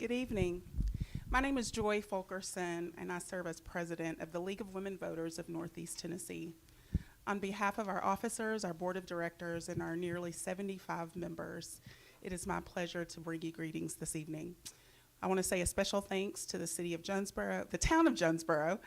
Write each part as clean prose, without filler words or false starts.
Good evening. My name is Joy Fulkerson, and I serve as president of the League of Women Voters of Northeast Tennessee. On behalf of our officers, our board of directors, and our nearly 75 members, it is my pleasure to bring you greetings this evening. I want to say a special thanks to the city of Jonesborough, the town of Jonesborough,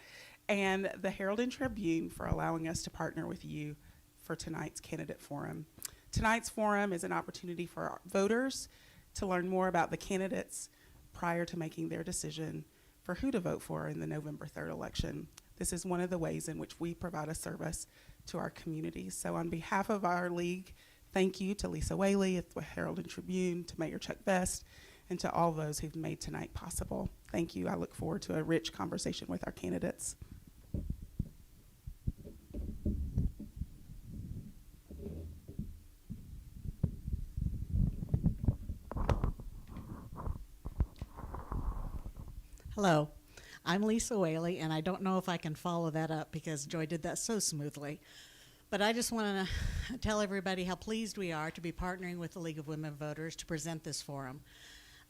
and the Herald and Tribune for allowing us to partner with you for tonight's candidate forum. Tonight's forum is an opportunity for our voters to learn more about the candidates prior to making their decision for who to vote for in the November 3rd election. This is one of the ways in which we provide a service to our communities. So on behalf of our league, thank you to Lisa Whaley at the Herald and Tribune, to Mayor Chuck Vest, and to all those who've made tonight possible. Thank you. I look forward to a rich conversation with our candidates. Hello, I'm Lisa Whaley, and I don't know if I can follow that up because Joy did that so smoothly. But I just want to tell everybody how pleased we are to be partnering with the League of Women Voters to present this forum.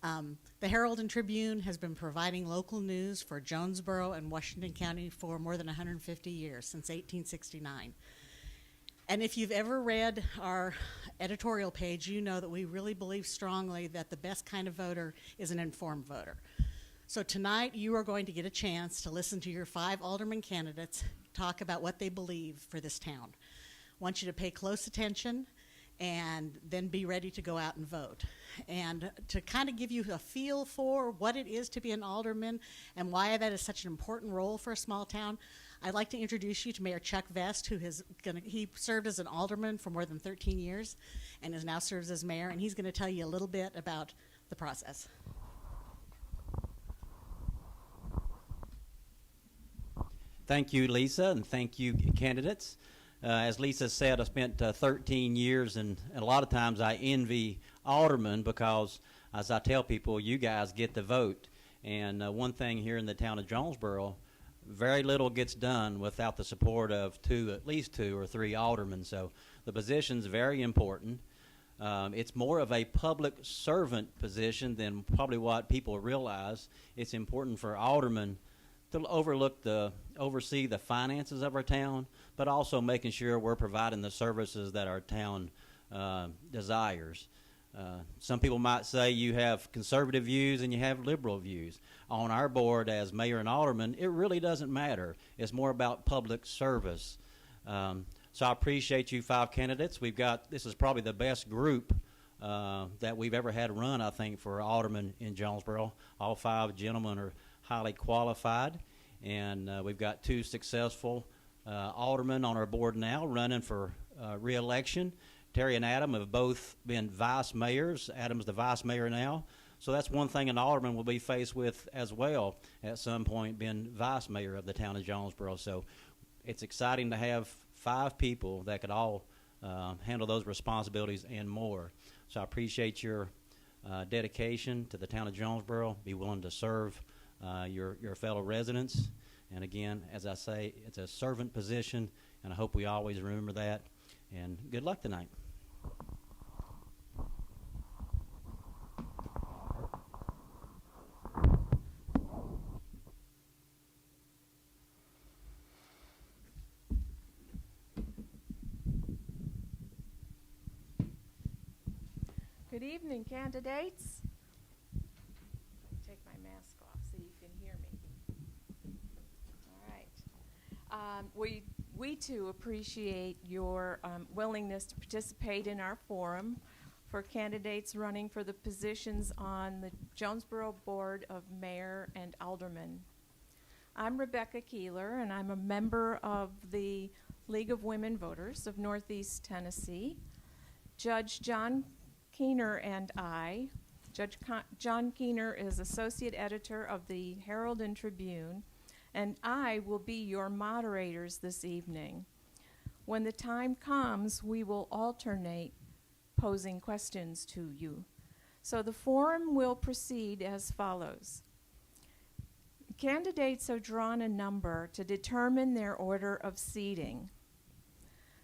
The Herald and Tribune has been providing local news for Jonesborough and Washington County for more than 150 years, since 1869. And if you've ever read our editorial page, you know that we really believe strongly that the best kind of voter is an informed voter. So tonight you are going to get a chance to listen to your 5 alderman candidates talk about what they believe for this town. I want you to pay close attention and then be ready to go out and vote. And to kind of give you a feel for what it is to be an alderman and why that is such an important role for a small town, I'd like to introduce you to Mayor Chuck Vest, he served as an alderman for more than 13 years and is now serves as mayor, and he's going to tell you a little bit about the process. Thank you, Lisa, and thank you, candidates. As Lisa said, I spent 13 years, and a lot of times I envy aldermen because, as I tell people, you guys get the vote. And one thing here in the town of Jonesborough, very little gets done without the support of at least two or three aldermen. So the position's very important. It's more of a public servant position than probably what people realize. It's important for aldermen to oversee the finances of our town, but also making sure we're providing the services that our town desires. Some people might say you have conservative views and you have liberal views. On our board as mayor and alderman, it really doesn't matter. It's more about public service. So I appreciate you 5 candidates. This is probably the best group that we've ever had run, I think, for aldermen in Jonesborough. All 5 gentlemen are highly qualified, and we've got 2 successful aldermen on our board now running for re-election. Terry and Adam have both been vice mayors. Adam's the vice mayor now, so that's one thing an alderman will be faced with as well at some point, being vice mayor of the town of Jonesborough. So it's exciting to have 5 people that could all handle those responsibilities and more. So I appreciate your dedication to the town of Jonesborough. Be willing to serve your fellow residents. And again, as I say, it's a servant position, and I hope we always remember that. And good luck tonight. Good evening, candidates. Take my mask off so you can hear me. All right. We too appreciate your willingness to participate in our forum for candidates running for the positions on the Jonesborough Board of Mayor and Aldermen. I'm Rebecca Keeler, and I'm a member of the League of Women Voters of Northeast Tennessee. Judge John Keener and I, John Keener is associate editor of the Herald and Tribune, and I will be your moderators this evening. When the time comes, we will alternate posing questions to you. So the forum will proceed as follows. Candidates have drawn a number to determine their order of seating,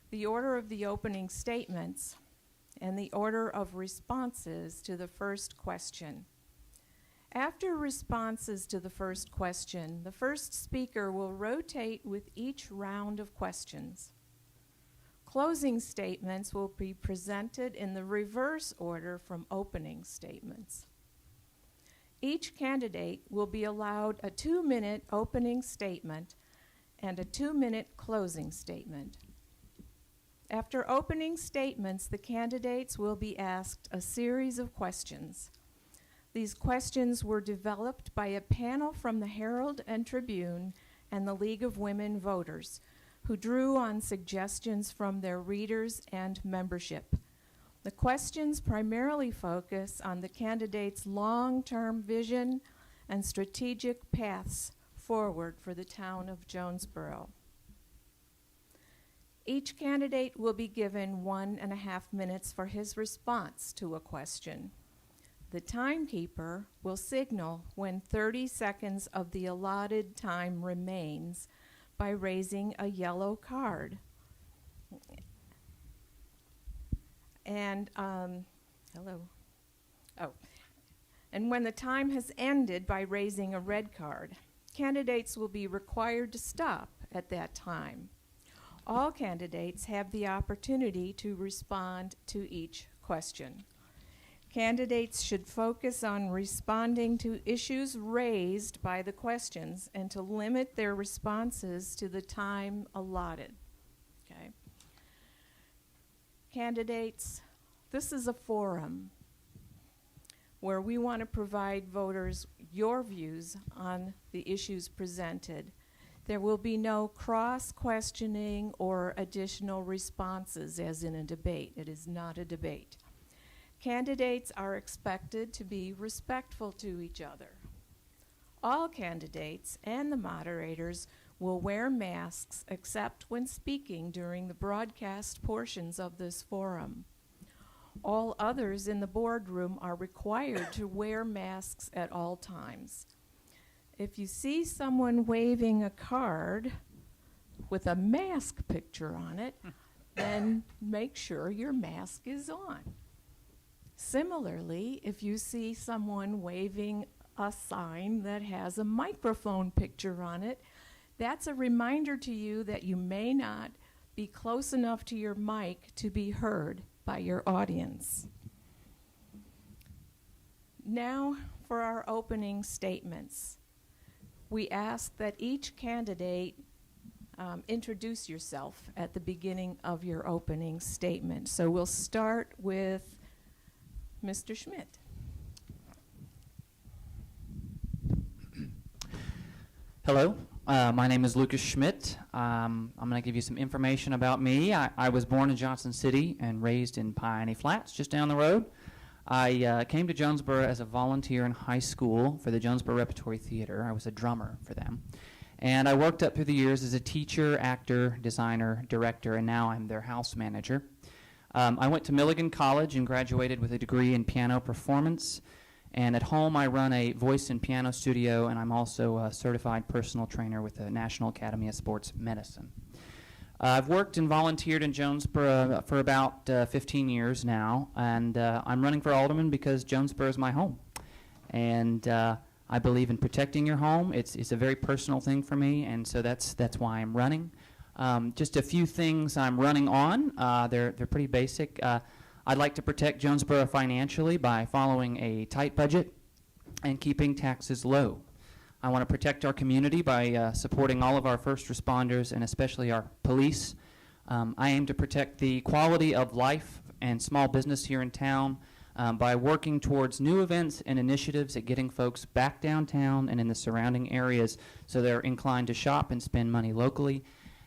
the order of the opening statements, and the order of responses to the first question. After responses to the first question, the first speaker will rotate with each round of questions. Closing statements will be presented in the reverse order from opening statements. Each candidate will be allowed a 2-minute opening statement and a 2-minute closing statement. After opening statements, the candidates will be asked a series of questions. These questions were developed by a panel from the Herald and Tribune and the League of Women Voters, who drew on suggestions from their readers and membership. The questions primarily focus on the candidates' long-term vision and strategic paths forward for the town of Jonesborough. Each candidate will be given 1.5 minutes for his response to a question. The timekeeper will signal when 30 seconds of the allotted time remains by raising a yellow card. And, hello. Oh. And when the time has ended, by raising a red card. Candidates will be required to stop at that time. All candidates have the opportunity to respond to each question. Candidates should focus on responding to issues raised by the questions and to limit their responses to the time allotted. Okay. Candidates, this is a forum where we want to provide voters your views on the issues presented. There will be no cross-questioning or additional responses as in a debate. It is not a debate. Candidates are expected to be respectful to each other. All candidates and the moderators will wear masks except when speaking during the broadcast portions of this forum. All others in the boardroom are required to wear masks at all times. If you see someone waving a card with a mask picture on it, then make sure your mask is on. Similarly, if you see someone waving a sign that has a microphone picture on it, that's a reminder to you that you may not be close enough to your mic to be heard by your audience. Now for our opening statements. We ask that each candidate introduce yourself at the beginning of your opening statement. So we'll start with Mr. Schmidt. Hello, my name is Lucas Schmidt. I'm going to give you some information about me. I was born in Johnson City and raised in Piney Flats, just down the road. I came to Jonesborough as a volunteer in high school for the Jonesborough Repertory Theater. I was a drummer for them. And I worked up through the years as a teacher, actor, designer, director, and now I'm their house manager. I went to Milligan College and graduated with a degree in piano performance. And at home, I run a voice and piano studio, and I'm also a certified personal trainer with the National Academy of Sports Medicine. I've worked and volunteered in Jonesborough for about 15 years now, and I'm running for alderman because Jonesborough is my home. And I believe in protecting your home. It's a very personal thing for me, and so that's why I'm running. Just a few things I'm running on. They're pretty basic. I'd like to protect Jonesborough financially by following a tight budget and keeping taxes low. I want to protect our community by supporting all of our first responders and especially our police. I aim to protect the quality of life and small business here in town by working towards new events and initiatives at getting folks back downtown and in the surrounding areas so they're inclined to shop and spend money locally.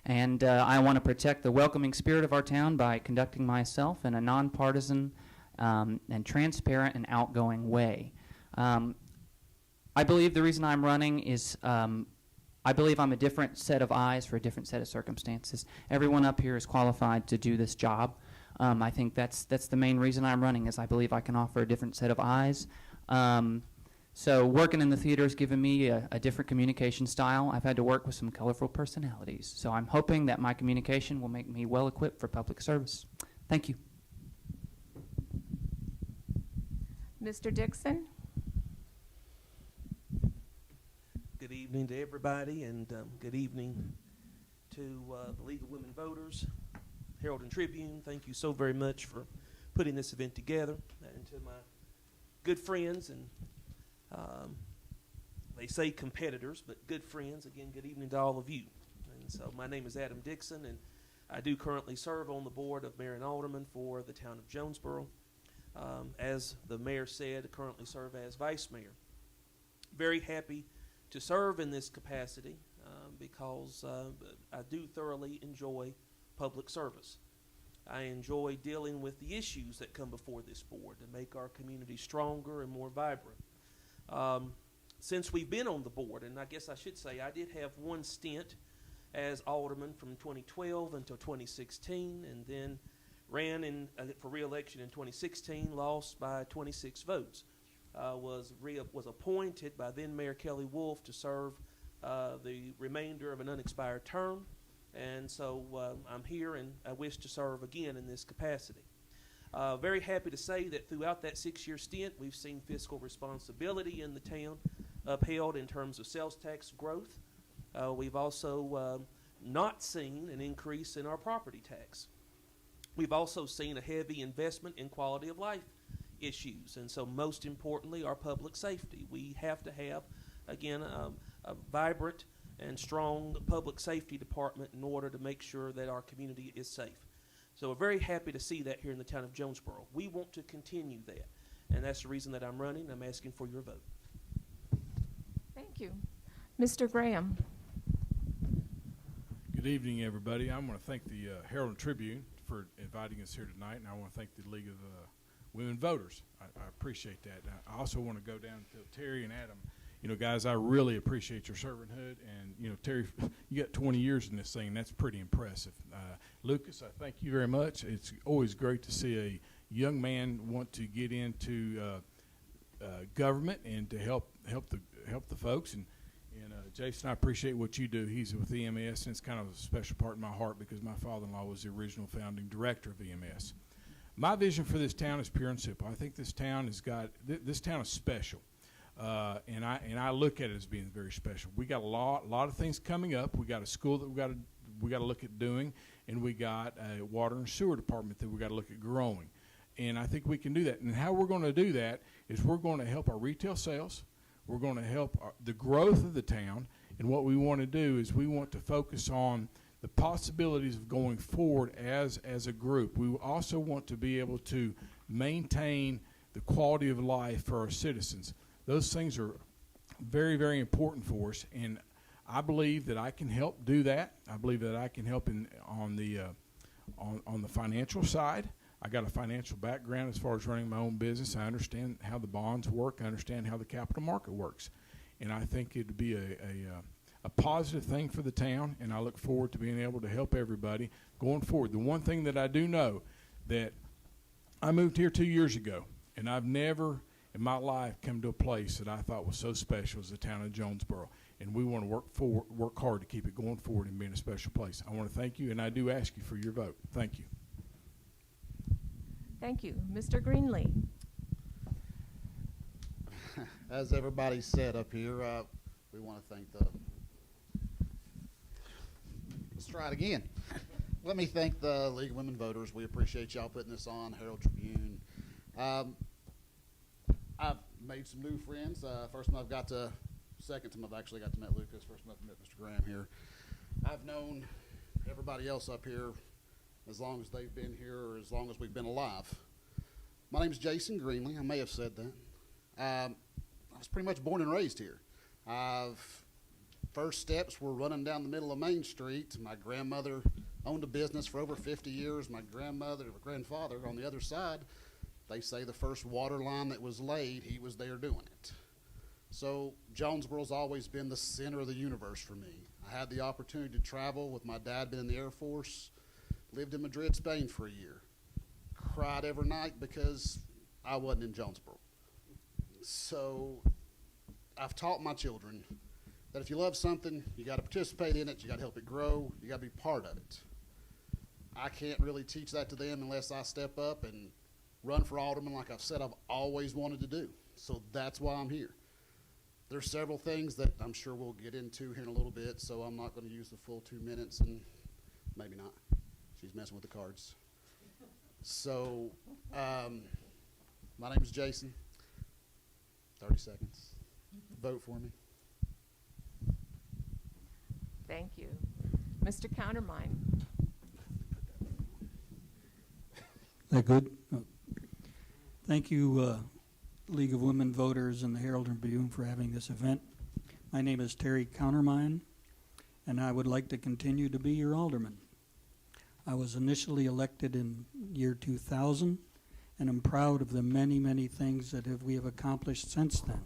And I want to protect the welcoming spirit of our town by conducting myself in a nonpartisan and transparent and outgoing way. I believe the reason I'm running is I believe I'm a different set of eyes for a different set of circumstances. Everyone up here is qualified to do this job. I think that's the main reason I'm running, is I believe I can offer a different set of eyes. So working in the theater has given me a different communication style. I've had to work with some colorful personalities. So I'm hoping that my communication will make me well equipped for public service. Thank you. Mr. Dixon? evening to everybody, and good evening to the League of Women Voters, Herald and Tribune. Thank you so very much for putting this event together, and to my good friends and they say competitors, but good friends. Again, good evening to all of you. And so my name is Adam Dixon, and I do currently serve on the board of Mayor and Alderman for the town of Jonesborough. As the mayor said, I currently serve as vice mayor. Very happy to serve in this capacity because I do thoroughly enjoy public service. I enjoy dealing with the issues that come before this board to make our community stronger and more vibrant. Since we've been on the board, and I guess I should say I did have one stint as alderman from 2012 until 2016, and then ran for re-election in 2016, lost by 26 votes. Was appointed by then Mayor Kelly Wolf to serve the remainder of an unexpired term, and so I'm here and I wish to serve again in this capacity. Very happy to say that throughout that 6-year stint, we've seen fiscal responsibility in the town upheld in terms of sales tax growth. We've also not seen an increase in our property tax. We've also seen a heavy investment in quality of life issues, and so most importantly, our public safety. We have to have, again, a vibrant and strong public safety department in order to make sure that our community is safe. So we're very happy to see that here in the town of Jonesborough. We want to continue that, and that's the reason that I'm running. I'm asking for your vote. Thank you. Mr. Graham. Good evening, everybody. I want to thank the Herald and Tribune for inviting us here tonight, and I want to thank the League of Women Voters. I appreciate that. I also want to go down to Terry and Adam. You know, guys, I really appreciate your servanthood, and, you know, Terry, you got 20 years in this thing, and that's pretty impressive. Lucas, I thank you very much. It's always great to see a young man want to get into government and to help the folks. And Jason, I appreciate what you do. He's with EMS, and it's kind of a special part in my heart because my father-in-law was the original founding director of EMS. My vision for this town is pure and simple. I think this town has got this town is special, and I look at it as being very special. We got a lot of things coming up. We got a school that we got to look at doing, and we got a water and sewer department that we got to look at growing. And I think we can do that. And how we're going to do that is we're going to help our retail sales. We're going to help the growth of the town. And what we want to do is we want to focus on the possibilities of going forward as a group. We also want to be able to maintain the quality of life for our citizens. Those things are very, very important for us, and I believe that I can help do that. I believe that I can help on the financial side. I got a financial background as far as running my own business. I understand how the bonds work. I understand how the capital market works, and I think it'd be a positive thing for the town, and I look forward to being able to help everybody going forward. The one thing that I do know, that I moved here 2 years ago, and I've never in my life come to a place that I thought was so special as the town of Jonesborough, and we want to work hard to keep it going forward and being a special place. I want to thank you, and I do ask you for your vote. Thank you. Thank you. Mr. Greenlee. As everybody said up here, we want to thank let's try it again. Let me thank the League of Women Voters. We appreciate y'all putting this on, Herald Tribune. I've made some new friends. Second time I've actually got to meet Lucas. First time I've met Mr. Graham here. I've known everybody else up here as long as they've been here or as long as we've been alive. My name is Jason Greenlee. I may have said that. I was pretty much born and raised here. First steps were running down the middle of Main Street. My grandmother owned a business for over 50 years. My grandfather on the other side, they say the first water line that was laid, he was there doing it. So Jonesboro's always been the center of the universe for me. I had the opportunity to travel with my dad, been in the Air Force, lived in Madrid, Spain for a year. Cried every night because I wasn't in Jonesborough. So I've taught my children that if you love something, you got to participate in it, you got to help it grow, you got to be part of it. I can't really teach that to them unless I step up and run for alderman like I've said I've always wanted to do. So that's why I'm here. there's several things that I'm sure we'll get into here in a little bit, so I'm not going to use the full 2 minutes, and maybe not. She's messing with the cards. So, my name is Jason. 30 seconds. Vote for me. Thank you. Mr. Countermine. That good? Oh. Thank you, League of Women Voters and the Herald Tribune for having this event. My name is Terry Countermine, and I would like to continue to be your alderman. I was initially elected in year 2000, and I'm proud of the many, many things that we have accomplished since then.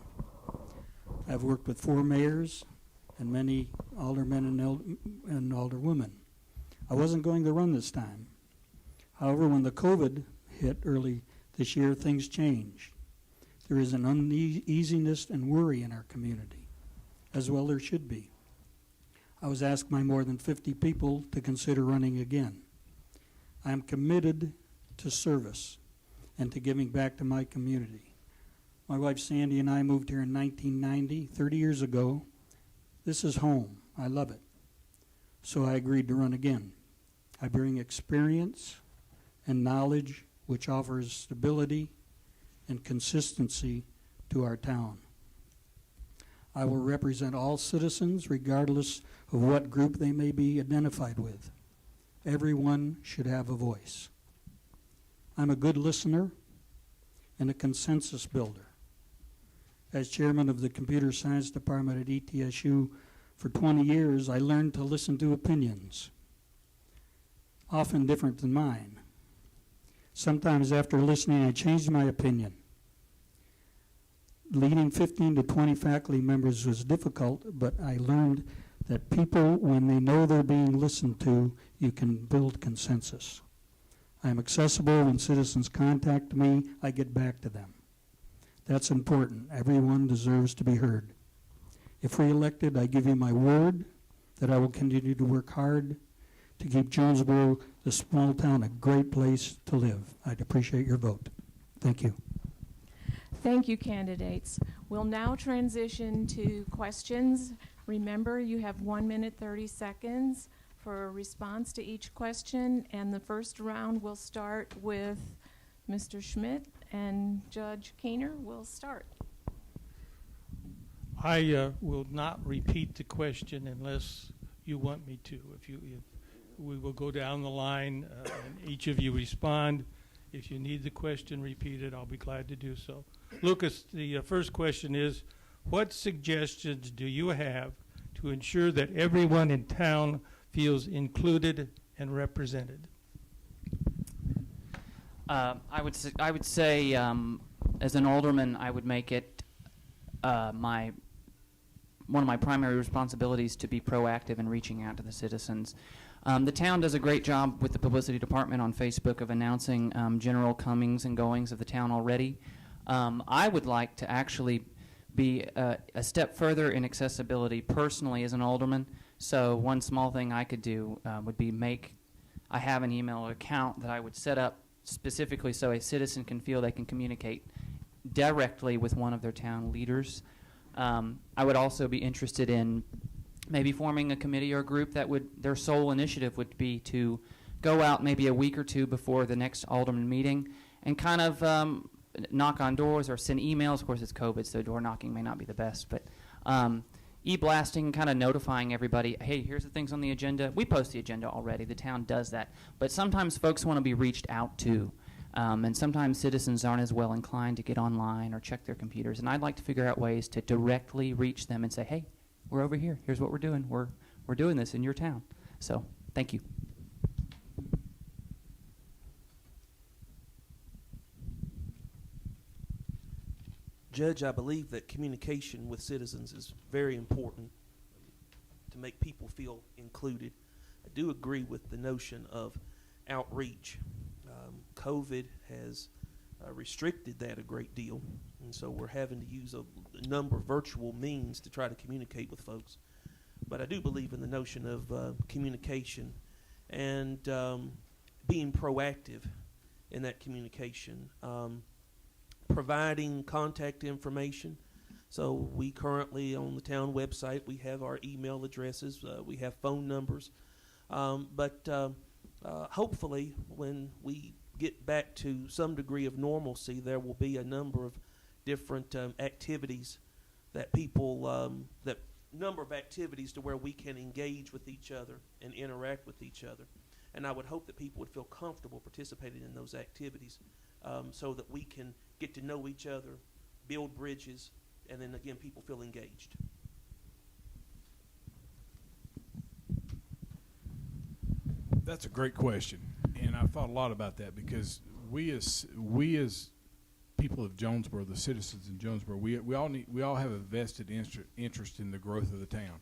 I've worked with 4 mayors and many aldermen and alderwomen. I wasn't going to run this time. However, when the COVID hit early this year, things changed. There is an uneasiness and worry in our community, as well there should be. I was asked by more than 50 people to consider running again. I am committed to service and to giving back to my community. My wife Sandy and I moved here in 1990, 30 years ago. This is home. I love it. So I agreed to run again. I bring experience and knowledge which offers stability and consistency to our town. I will represent all citizens regardless of what group they may be identified with. Everyone should have a voice. I'm a good listener and a consensus builder. As chairman of the computer science department at ETSU for 20 years, I learned to listen to opinions, often different than mine. Sometimes after listening, I changed my opinion. Leading 15 to 20 faculty members was difficult, but I learned that people, when they know they're being listened to, you can build consensus. I am accessible. When citizens contact me, I get back to them. That's important. Everyone deserves to be heard. If re-elected, I give you my word that I will continue to work hard to keep Jonesborough, the small town, a great place to live. I'd appreciate your vote. Thank you. Thank you, candidates. We'll now transition to questions. Remember, you have 1 minute, 30 seconds for a response to each question, and the first round will start with Mr. Schmidt, and Judge Keener will start. I will not repeat the question unless you want me to. If we will go down the line and each of you respond. If you need the question repeated, I'll be glad to do so. Lucas, the first question is, what suggestions do you have to ensure that everyone in town feels included and represented? I would say, as an alderman, I would make it one of my primary responsibilities to be proactive in reaching out to the citizens. The town does a great job with the publicity department on Facebook of announcing general comings and goings of the town already. I would like to actually be a step further in accessibility personally as an alderman. So one small thing I could do would be I have an email account that I would set up specifically so a citizen can feel they can communicate directly with one of their town leaders. I would also be interested in maybe forming a committee or a group that their sole initiative would be to go out maybe a week or two before the next alderman meeting and kind of knock on doors or send emails. Of course, it's COVID, so door knocking may not be the best, but e-blasting, kind of notifying everybody, hey, here's the things on the agenda. We post the agenda already. The town does that. But sometimes folks want to be reached out to, and sometimes citizens aren't as well inclined to get online or check their computers. And I'd like to figure out ways to directly reach them and say, hey, we're over here. Here's what we're doing. We're doing this in your town. So thank you. Judge, I believe that communication with citizens is very important to make people feel included. I do agree with the notion of outreach. COVID has restricted that a great deal, and so we're having to use a number of virtual means to try to communicate with folks. But I do believe in the notion of communication and being proactive in that communication. Providing contact information So we currently, on the town website, we have our email addresses, we have phone numbers. But hopefully when we get back to some degree of normalcy, there will be a number of different activities that number of activities to where we can engage with each other and interact with each other. And I would hope that people would feel comfortable participating in those activities, so that we can get to know each other, build bridges, and then again, people feel engaged. That's a great question, and I've thought a lot about that because we as people of Jonesborough, the citizens in Jonesborough, we all have a vested interest in the growth of the town.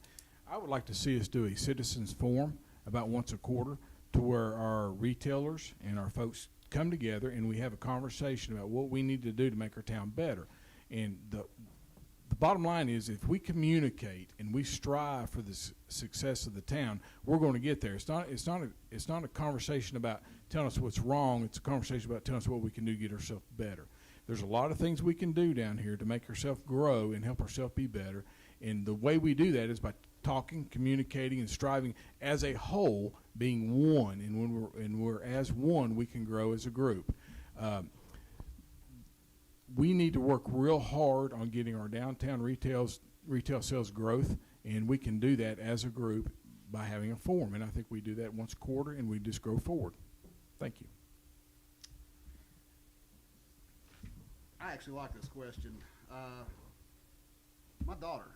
I would like to see us do a citizens forum about once a quarter, to where our retailers and our folks come together and we have a conversation about what we need to do to make our town better. And the bottom line is, if we communicate and we strive for the success of the town, we're going to get there. It's not a conversation about telling us what's wrong. It's a conversation about telling us what we can do to get ourselves better. There's a lot of things we can do down here to make ourselves grow and help ourselves be better. And the way we do that is by talking, communicating, and striving as a whole, being one. And when we're as one, we can grow as a group. We need to work real hard on getting our downtown retail sales growth, and we can do that as a group by having a forum. And I think we do that once a quarter, and we just go forward. Thank you. I actually like this question. My daughter.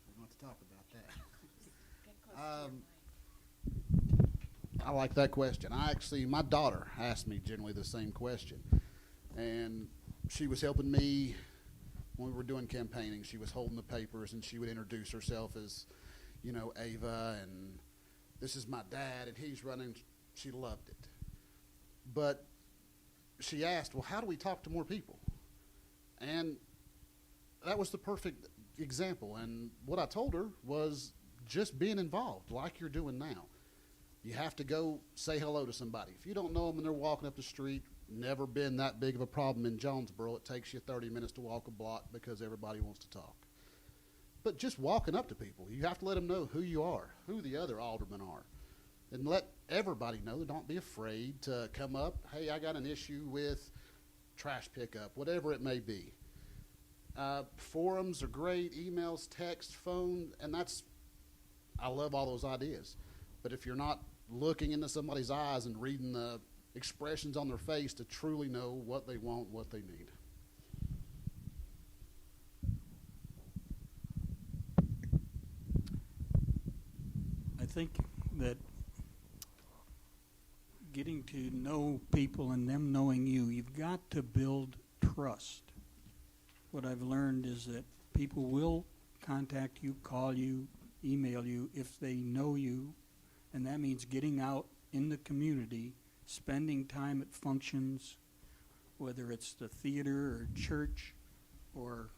We want to talk about that. I like that question. My daughter asked me generally the same question. And she was helping me when we were doing campaigning. She was holding the papers, and she would introduce herself as, Ava, and this is my dad, and he's running. She loved it. But she asked, well, how do we talk to more people? And that was the perfect example. And what I told her was just being involved like you're doing now. You have to go say hello to somebody. If you don't know them and they're walking up the street, never been that big of a problem in Jonesborough. It takes you 30 minutes to walk a block because everybody wants to talk. But just walking up to people, you have to let them know who you are, who the other aldermen are. And let everybody know. Don't be afraid to come up. Hey, I got an issue with trash pickup, whatever it may be. Forums are great, emails, text, phone, and I love all those ideas. But if you're not looking into somebody's eyes and reading the expressions on their face to truly know what they want, what they need. I think that getting to know people and them knowing you, you've got to build trust. What I've learned is that people will contact you, call you, email you if they know you, and that means getting out in the community, spending time at functions, whether it's the theater or church or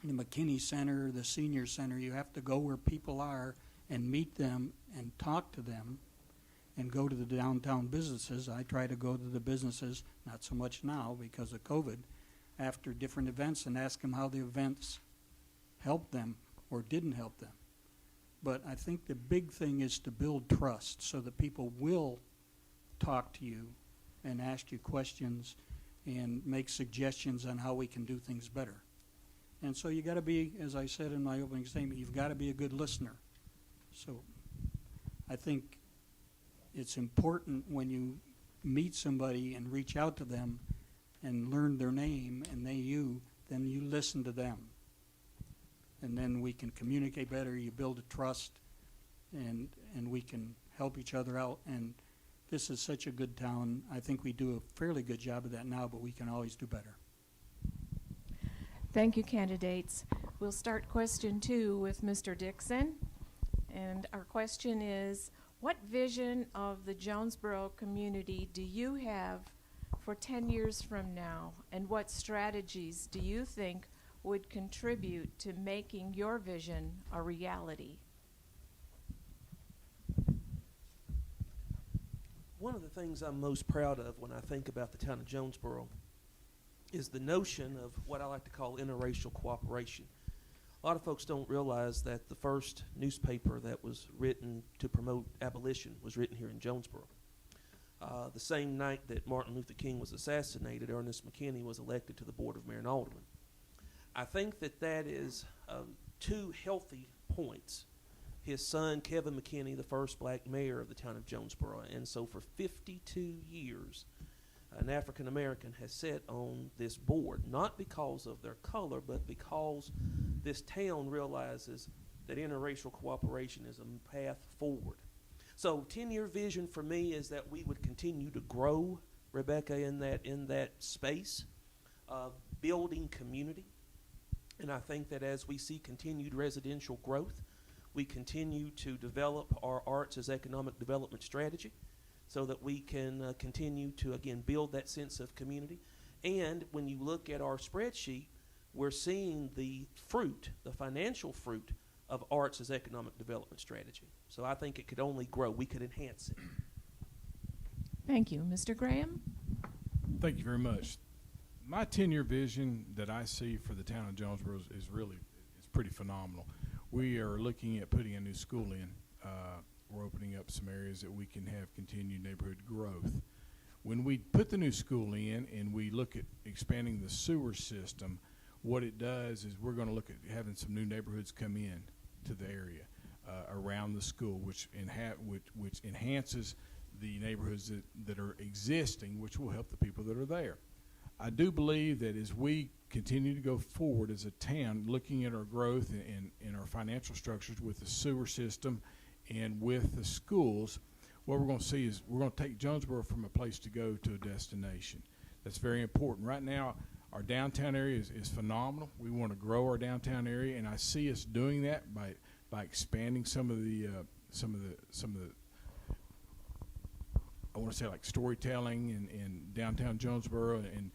the McKinney Center, the senior center. You have to go where people are and meet them and talk to them, and go to the downtown businesses. I try to go to the businesses, not so much now because of COVID, after different events and ask them how the events helped them or didn't help them. But I think the big thing is to build trust so that people will talk to you and ask you questions and make suggestions on how we can do things better. And so you got to be, as I said in my opening statement, you've got to be a good listener. So I think it's important when you meet somebody and reach out to them and learn their name and they you, then you listen to them. And then we can communicate better, you build a trust, and we can help each other out. And this is such a good town. I think we do a fairly good job of that now, but we can always do better. Thank you, candidates. We'll start question 2 with Mr. Dixon. And our question is, what vision of the Jonesborough community do you have for 10 years from now? And what strategies do you think would contribute to making your vision a reality? One of the things I'm most proud of when I think about the town of Jonesborough is the notion of what I like to call interracial cooperation. A lot of folks don't realize that the first newspaper that was written to promote abolition was written here in Jonesborough. The same night that Martin Luther King was assassinated, Ernest McKinney was elected to the Board of Mayor and Alderman. I think that is two healthy points. His son, Kevin McKinney, the first black mayor of the town of Jonesborough, and so for 52 years, an African American has sat on this board, not because of their color, but because this town realizes that interracial cooperation is a path forward. So 10-year vision for me is that we would continue to grow, Rebecca, in that space of building community. And I think that as we see continued residential growth, we continue to develop our arts as economic development strategy so that we can continue to, again, build that sense of community. And when you look at our spreadsheet, we're seeing the fruit, the financial fruit of arts as economic development strategy. So I think it could only grow. We could enhance it. Thank you. Mr. Graham? Thank you very much. My 10-year vision that I see for the town of Jonesborough is really pretty phenomenal. We are looking at putting a new school in. We're opening up some areas that we can have continued neighborhood growth. When we put the new school in and we look at expanding the sewer system, what it does is we're going to look at having some new neighborhoods come in to the area around the school, which enhances the neighborhoods that are existing, which will help the people that are there. I do believe that as we continue to go forward as a town, looking at our growth and our financial structures with the sewer system and with the schools, what we're going to see is we're going to take Jonesborough from a place to go to a destination. That's very important. Right now, our downtown area is phenomenal. We want to grow our downtown area, and I see us doing that by expanding some of the I want to say like storytelling and downtown Jonesborough and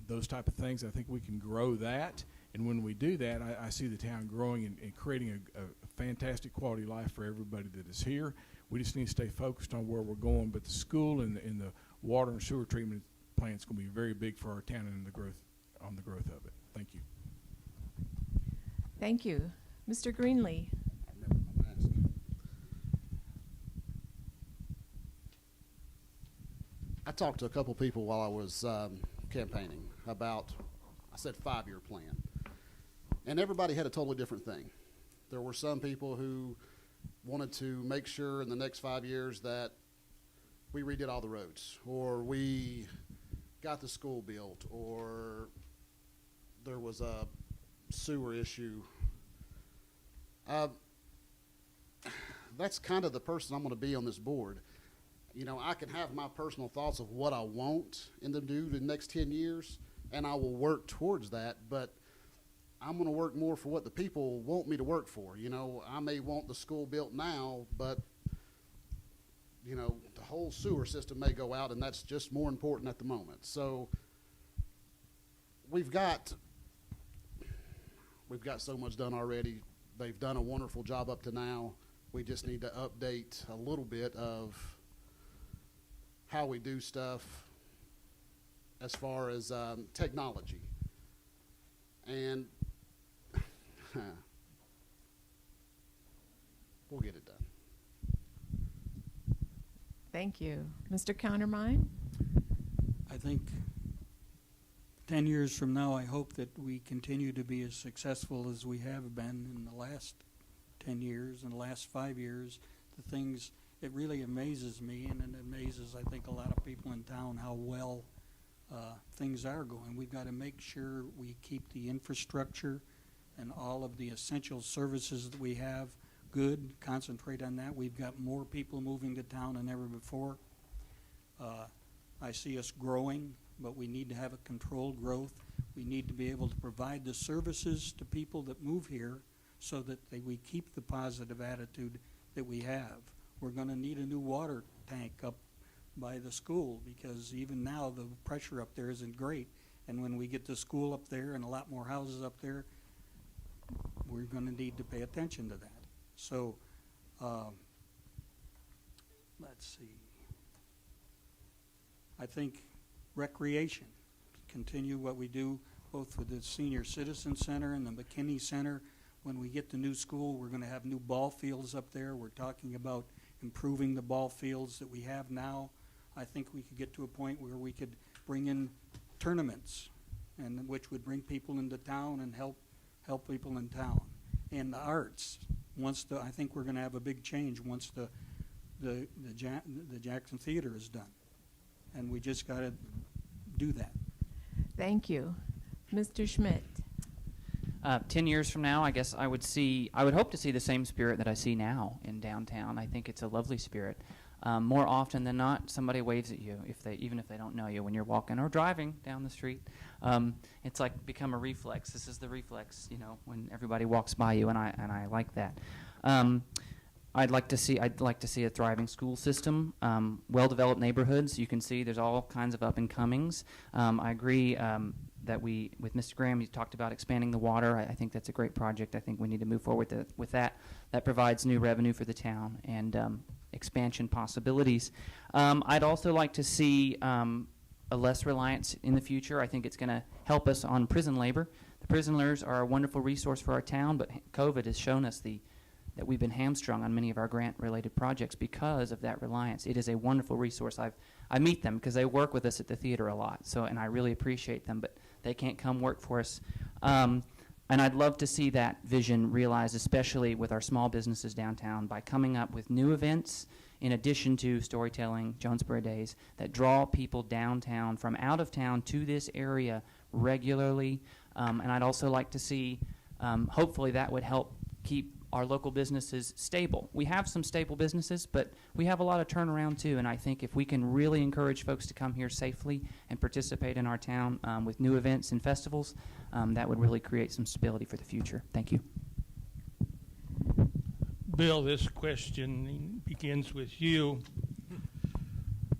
those type of things. I think we can grow that, and when we do that, I see the town growing and creating a fantastic quality of life for everybody that is here. We just need to stay focused on where we're going, but the school and the water and sewer treatment plant is going to be very big for our town and the growth of it. Thank you. Thank you. Mr. Greenlee? I talked to a couple people while I was campaigning about, I said 5-year plan. And everybody had a totally different thing. There were some people who wanted to make sure in the next 5 years that we redid all the roads, or we got the school built, or there was a sewer issue. That's kind of the person I'm going to be on this board. You know, I can have my personal thoughts of what I want in them to do the next 10 years, and I will work towards that, but I'm going to work more for what the people want me to work for. You know, I may want the school built now, but, you know, the whole sewer system may go out, and that's just more important at the moment. So we've got so much done already. They've done a wonderful job up to now. We just need to update a little bit of how we do stuff as far as technology. And we'll get it done. Thank you. Mr. Countermine? I think 10 years from now, I hope that we continue to be as successful as we have been in the last 10 years and the last 5 years. The things, it really amazes me, and it amazes, I think, a lot of people in town how well things are going. We've got to make sure we keep the infrastructure and all of the essential services that we have good, concentrate on that. We've got more people moving to town than ever before. I see us growing, but we need to have a controlled growth. We need to be able to provide the services to people that move here so that we keep the positive attitude that we have. We're going to need a new water tank up by the school because even now the pressure up there isn't great. And when we get the school up there and a lot more houses up there, we're going to need to pay attention to that. So let's see. I think recreation. Continue what we do both with the Senior Citizen Center and the McKinney Center. When we get the new school, we're going to have new ball fields up there. We're talking about improving the ball fields that we have now. I think we could get to a point where we could bring in tournaments, and which would bring people into town and help people in town. And the arts, I think we're going to have a big change once the Jackson Theater is done, and we just got to do that. Thank you. Mr. Schmidt. 10 years from now, I guess I would hope to see the same spirit that I see now in downtown. I think it's a lovely spirit. More often than not, somebody waves at you, even if they don't know you, when you're walking or driving down the street. It's like become a reflex. This is the reflex, when everybody walks by you, and I like that. I'd like to see a thriving school system, well-developed neighborhoods. You can see there's all kinds of up and comings. I agree that with Mr. Graham, he talked about expanding the water. I think that's a great project. I think we need to move forward with that. That provides new revenue for the town and expansion possibilities. I'd also like to see a less reliance in the future. I think it's going to help us on prison labor. The prisoners are a wonderful resource for our town, but COVID has shown us that we've been hamstrung on many of our grant-related projects because of that reliance. It is a wonderful resource. I meet them because they work with us at the theater a lot, and I really appreciate them, but they can't come work for us. And I'd love to see that vision realized, especially with our small businesses downtown, by coming up with new events in addition to storytelling, Jonesborough Days, that draw people downtown from out of town to this area regularly. And I'd also like to see, hopefully that would help keep our local businesses stable. We have some stable businesses, but we have a lot of turnaround too, and I think if we can really encourage folks to come here safely and participate in our town with new events and festivals, that would really create some stability for the future. Thank you. Bill, this question begins with you.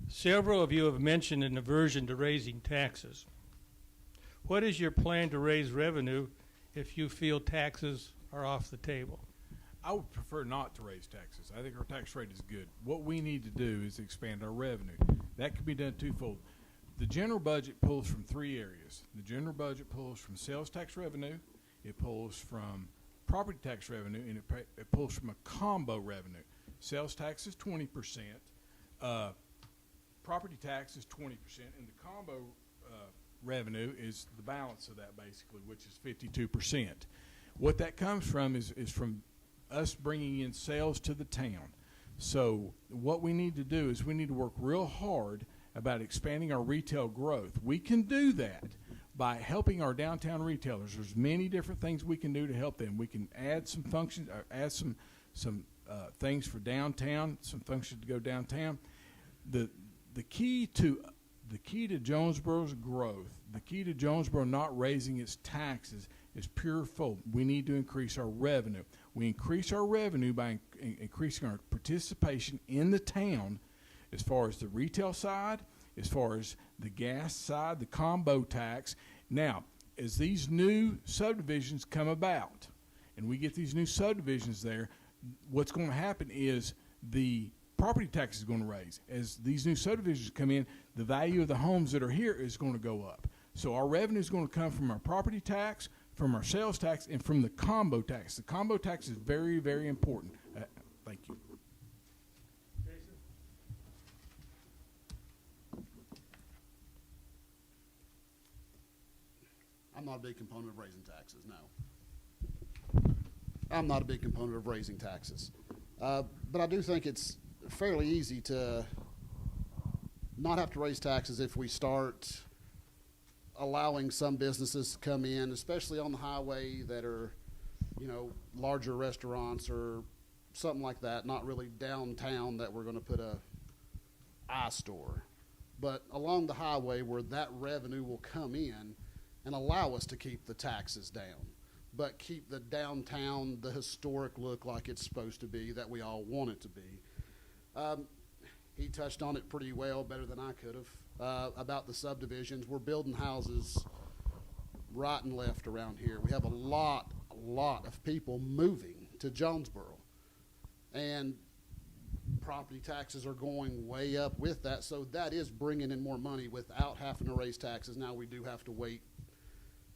Several of you have mentioned an aversion to raising taxes. What is your plan to raise revenue if you feel taxes are off the table? I would prefer not to raise taxes. I think our tax rate is good. What we need to do is expand our revenue. That can be done twofold. The general budget pulls from three areas. The general budget pulls from sales tax revenue, it pulls from property tax revenue, and it pulls from a combo revenue. Sales tax is 20%, property tax is 20%, and the combo revenue is the balance of that basically, which is 52%. What that comes from is from us bringing in sales to the town. So what we need to do is we need to work real hard about expanding our retail growth. We can do that by helping our downtown retailers. There's many different things we can do to help them. We can add some functions, add some things for downtown, some functions to go downtown. The key to Jonesboro's growth, the key to Jonesboro not raising its taxes is purefold. We need to increase our revenue. We increase our revenue by increasing our participation in the town as far as the retail side, as far as the gas side, the combo tax. Now, as these new subdivisions come about and we get these new subdivisions there, what's going to happen is the property tax is going to raise. As these new subdivisions come in, the value of the homes that are here is going to go up. So our revenue is going to come from our property tax, from our sales tax, and from the combo tax. The combo tax is very, very important. Thank you. Jason? I'm not a big component of raising taxes, no. I'm not a big component of raising taxes. But I do think it's fairly easy to not have to raise taxes if we start allowing some businesses to come in, especially on the highway that are, larger restaurants or something like that, not really downtown that we're going to put a I-store, but along the highway where that revenue will come in and allow us to keep the taxes down, but keep the downtown, the historic look like it's supposed to be, that we all want it to be. He touched on it pretty well, better than I could have, about the subdivisions. We're building houses right and left around here. We have a lot of people moving to Jonesboro. And property taxes are going way up with that, so that is bringing in more money without having to raise taxes. Now we do have to wait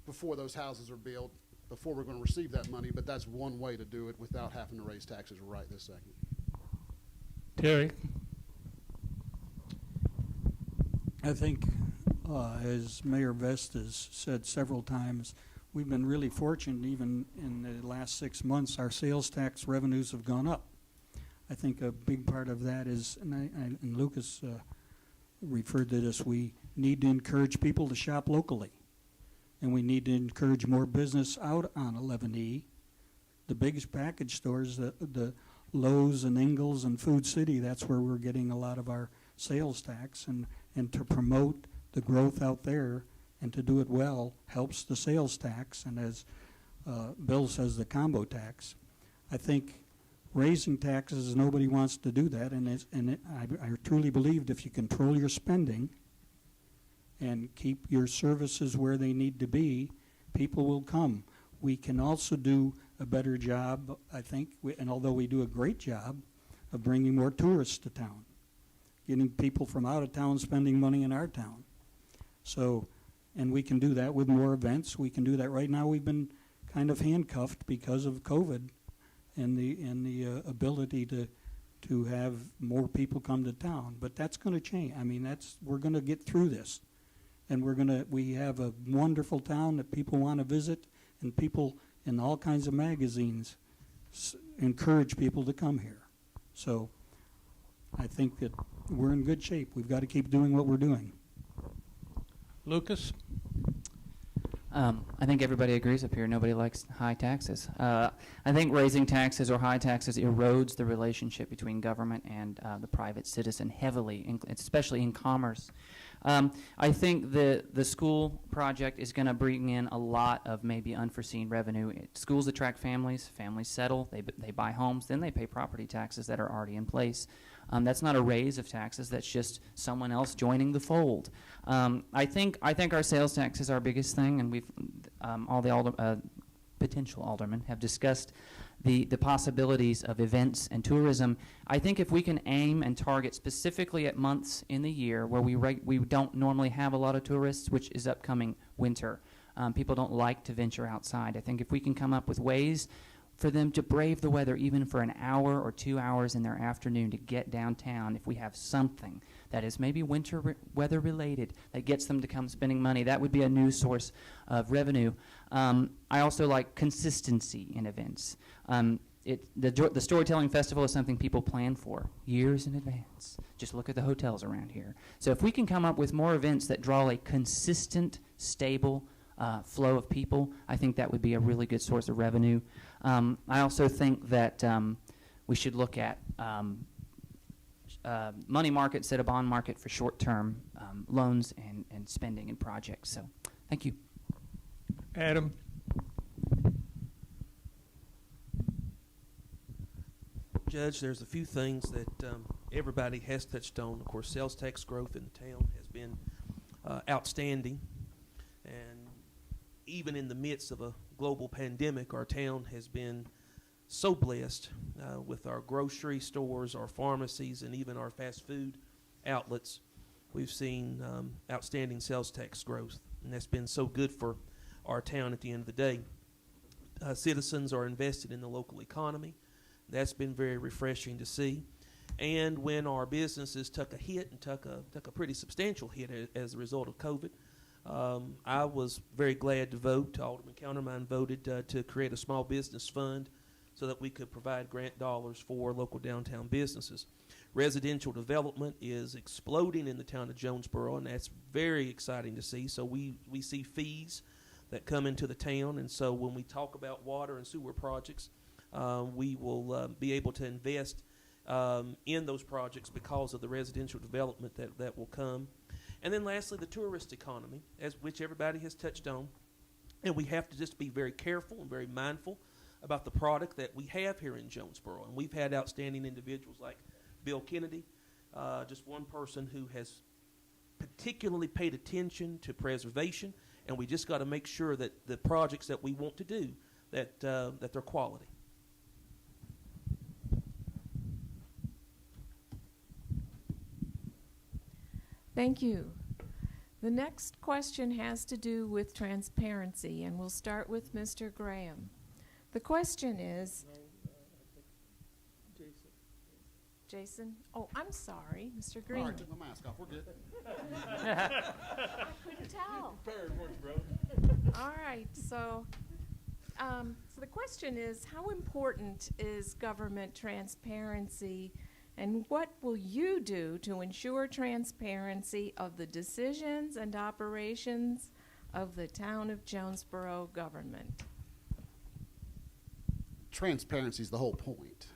before those houses are built, before we're going to receive that money, but that's one way to do it without having to raise taxes right this second. Terry? I think, as Mayor Vest has said several times, we've been really fortunate. Even in the last 6 months, our sales tax revenues have gone up. I think a big part of that is, and Lucas referred to this, we need to encourage people to shop locally. And we need to encourage more business out on 11E. The biggest package stores, the Lowe's and Ingles and Food City, that's where we're getting a lot of our sales tax. And to promote the growth out there and to do it well helps the sales tax. And as Bill says, the combo tax. I think raising taxes, nobody wants to do that. I truly believed if you control your spending and keep your services where they need to be, people will come. We can also do a better job, I think, and although we do a great job, of bringing more tourists to town, getting people from out of town spending money in our town. So, and we can do that with more events. We can do that right now. We've been kind of handcuffed because of COVID and the ability to have more people come to town. But that's going to change. I mean, we're going to get through this. And we have a wonderful town that people want to visit, and people in all kinds of magazines encourage people to come here. So I think that we're in good shape. We've got to keep doing what we're doing. Lucas? I think everybody agrees up here. Nobody likes high taxes. I think raising taxes or high taxes erodes the relationship between government and the private citizen heavily, especially in commerce. I think the school project is going to bring in a lot of maybe unforeseen revenue. Schools attract families. Families settle. They buy homes. Then they pay property taxes that are already in place. That's not a raise of taxes. That's just someone else joining the fold. I think our sales tax is our biggest thing, and we've all the potential aldermen have discussed the possibilities of events and tourism. I think if we can aim and target specifically at months in the year where we don't normally have a lot of tourists, which is upcoming winter, people don't like to venture outside. I think if we can come up with ways for them to brave the weather even for an hour or 2 hours in their afternoon to get downtown, if we have something that is maybe winter weather related that gets them to come spending money, that would be a new source of revenue. I also like consistency in events. The Storytelling Festival is something people plan for years in advance. Just look at the hotels around here. So if we can come up with more events that draw a consistent, stable flow of people, I think that would be a really good source of revenue. I also think that we should look at money market instead of bond market for short-term loans and spending and projects. So thank you. Adam? Judge, there's a few things that everybody has touched on. Of course, sales tax growth in the town has been outstanding. And even in the midst of a global pandemic, our town has been so blessed with our grocery stores, our pharmacies, and even our fast food outlets. We've seen outstanding sales tax growth, and that's been so good for our town at the end of the day. Citizens are invested in the local economy. That's been very refreshing to see. And when our businesses took a hit and took a pretty substantial hit as a result of COVID, I was very glad to vote. Alderman Countermine voted to create a small business fund so that we could provide grant dollars for local downtown businesses. Residential development is exploding in the town of Jonesborough, and that's very exciting to see. So we see fees that come into the town, and so when we talk about water and sewer projects, we will be able to invest in those projects because of the residential development that will come. And then lastly, the tourist economy, which everybody has touched on. And we have to just be very careful and very mindful about the product that we have here in Jonesborough. And we've had outstanding individuals like Bill Kennedy, just one person who has particularly paid attention to preservation. And we just got to make sure that the projects that we want to do, that they're quality. Thank you. The next question has to do with transparency, and we'll start with Mr. Graham. The question is, Jason? Oh, I'm sorry, Mr. All Green. right, took my mask off. We're good. I couldn't tell. All right, so the question is, how important is government transparency, and what will you do to ensure transparency of the decisions and operations of the town of Jonesborough government? Transparency is the whole point.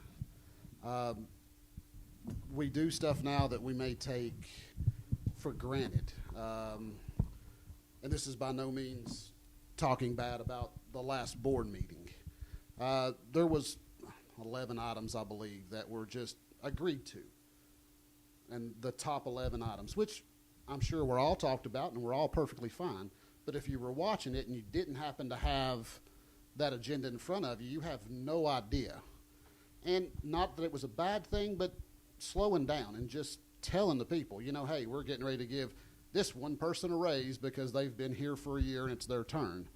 We do stuff now that we may take for granted. And this is by no means talking bad about the last board meeting. There was 11 items, I believe, that were just agreed to. And the top 11 items, which I'm sure were all talked about and were all perfectly fine. But if you were watching it and you didn't happen to have that agenda in front of you, you have no idea. And not that it was a bad thing, but slowing down and just telling the people, you know, hey, we're getting ready to give this one person a raise because they've been here for a year and it's their turn.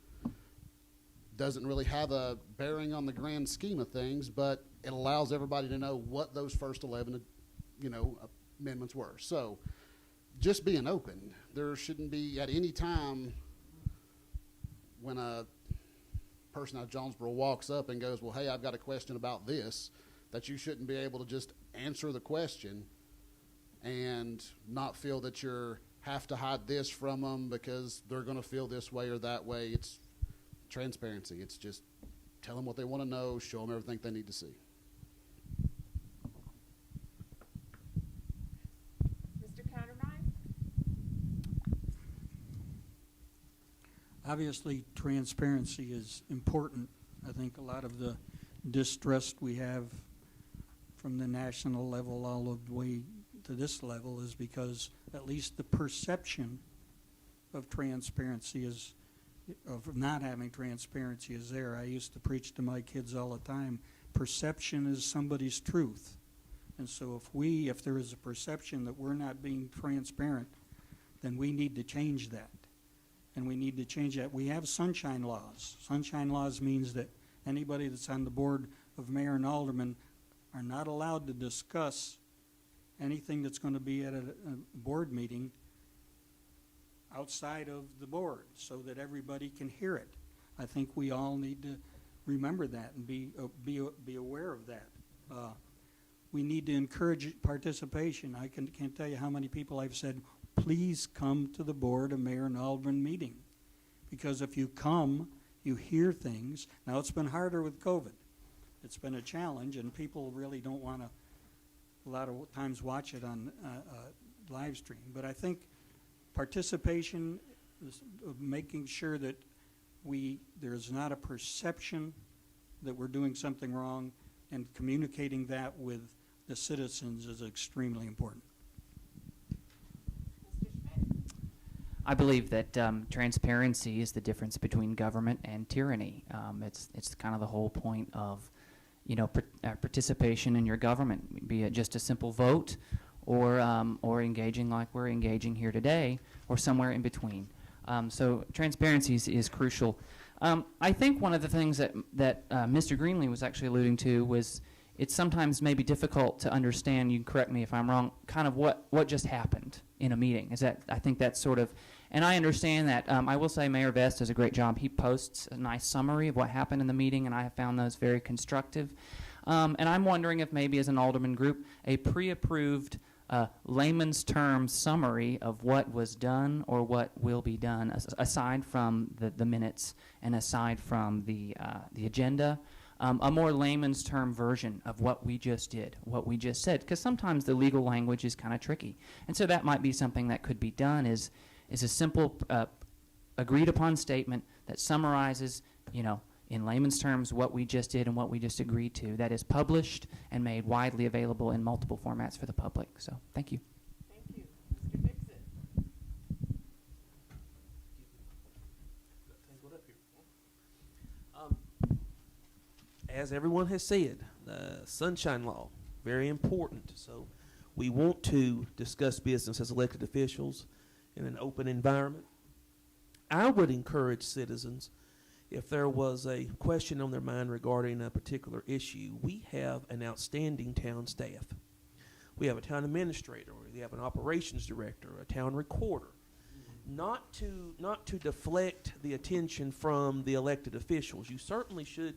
Doesn't really have a bearing on the grand scheme of things, but it allows everybody to know what those first 11, amendments were. So just being open. There shouldn't be at any time when a person out of Jonesborough walks up and goes, well, hey, I've got a question about this, that you shouldn't be able to just answer the question and not feel that you have to hide this from them because they're going to feel this way or that way. It's transparency. It's just tell them what they want to know, show them everything they need to see. Mr. Countermine? Obviously, transparency is important. I think a lot of the distrust we have from the national level all the way to this level is because at least the perception of transparency is, of not having transparency is there. I used to preach to my kids all the time, perception is somebody's truth. And so if there is a perception that we're not being transparent, then we need to change that. And we need to change that. We have sunshine laws. Sunshine laws means that anybody that's on the board of mayor and alderman are not allowed to discuss anything that's going to be at a board meeting outside of the board so that everybody can hear it. I think we all need to remember that and be aware of that. We need to encourage participation. I can't tell you how many people I've said, please come to the board of mayor and alderman meeting. Because if you come, you hear things. Now, it's been harder with COVID. It's been a challenge, and people really don't want to a lot of times watch it on live stream. But I think participation is making sure that there's not a perception that we're doing something wrong, and communicating that with the citizens is extremely important. I believe that transparency is the difference between government and tyranny. It's kind of the whole point of, participation in your government, be it just a simple vote, or engaging like we're engaging here today, or somewhere in between. So transparency is crucial. I think one of the things that Mr. Greenlee was actually alluding to was it's sometimes maybe difficult to understand, you can correct me if I'm wrong, kind of what just happened in a meeting. I think that's sort of, and I understand that. I will say Mayor Vest does a great job. He posts a nice summary of what happened in the meeting, and I have found those very constructive. And I'm wondering if maybe as an alderman group, a pre-approved layman's term summary of what was done or what will be done, aside from the minutes and aside from the agenda, a more layman's term version of what we just did, what we just said, because sometimes the legal language is kind of tricky. And so that might be something that could be done is a simple agreed upon statement that summarizes, in layman's terms, what we just did and what we just agreed to, that is published and made widely available in multiple formats for the public. So thank you. Thank you. Mr. Dixon. As everyone has said, the Sunshine Law, very important. So We want to discuss business as elected officials in an open environment. I would encourage citizens, if there was a question on their mind regarding a particular issue, we have an outstanding town staff. We have a town administrator, we have an operations director, a town recorder. Not to deflect the attention from the elected officials. You certainly should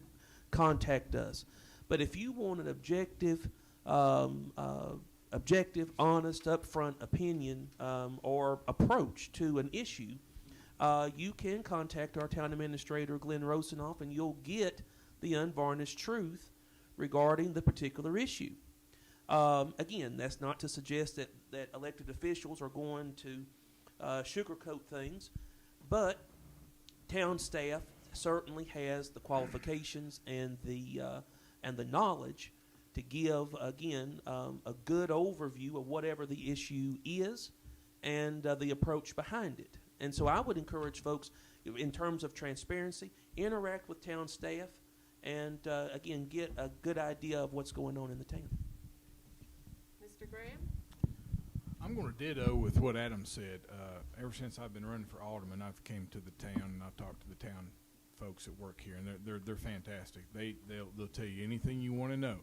contact us. But if you want an objective, honest, upfront opinion or approach to an issue, you can contact our town administrator, Glenn Rosenoff, and you'll get the unvarnished truth regarding the particular issue. Again, that's not to suggest that elected officials are going to sugarcoat things, but town staff certainly has the qualifications and the knowledge to give, again, a good overview of whatever the issue is and the approach behind it. And so I would encourage folks, in terms of transparency, interact with town staff and, again, get a good idea of what's going on in the town. Mr. Graham? I'm going to ditto with what Adam said. Ever since I've been running for alderman, I've came to the town and I've talked to the town folks that work here, and they're fantastic. They'll tell you anything you want to know.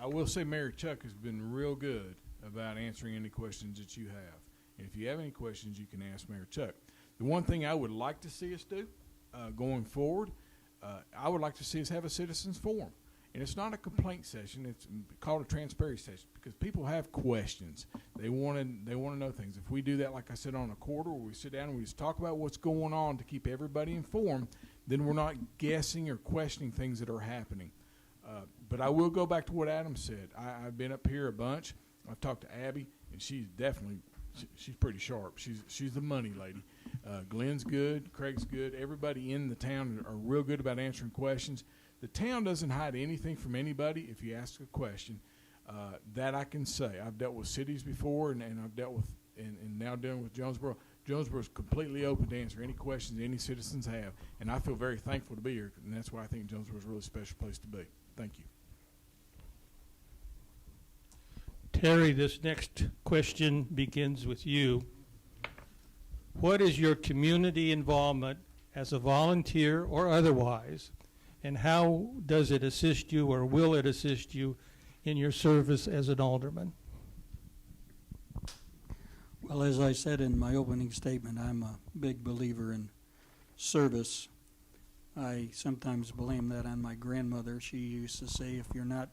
I will say Mary Chuck has been real good about answering any questions that you have. And if you have any questions, you can ask Mayor Chuck. The one thing I would like to see us do going forward, I would like to see us have a citizens forum. And it's not a complaint session. It's called a transparency session because people have questions. They want to know things. If we do that, like I said, on a quarter where we sit down and we just talk about what's going on to keep everybody informed, then we're not guessing or questioning things that are happening. But I will go back to what Adam said. I've been up here a bunch. I've talked to Abby, and she's definitely she's pretty sharp. She's the money lady. Glenn's good. Craig's good. Everybody in the town are real good about answering questions. The town doesn't hide anything from anybody if you ask a question. That I can say. I've dealt with cities before, and I've dealt with, and now dealing with Jonesborough. Jonesborough is completely open to answer any questions any citizens have, and I feel very thankful to be here, and that's why I think Jonesborough is a really special place to be. Thank you. Terry, this next question begins with you. What is your community involvement as a volunteer or otherwise, and how does it assist you or will it assist you in your service as an alderman? Well, as I said in my opening statement, I'm a big believer in service. I sometimes blame that on my grandmother. She used to say, if you're not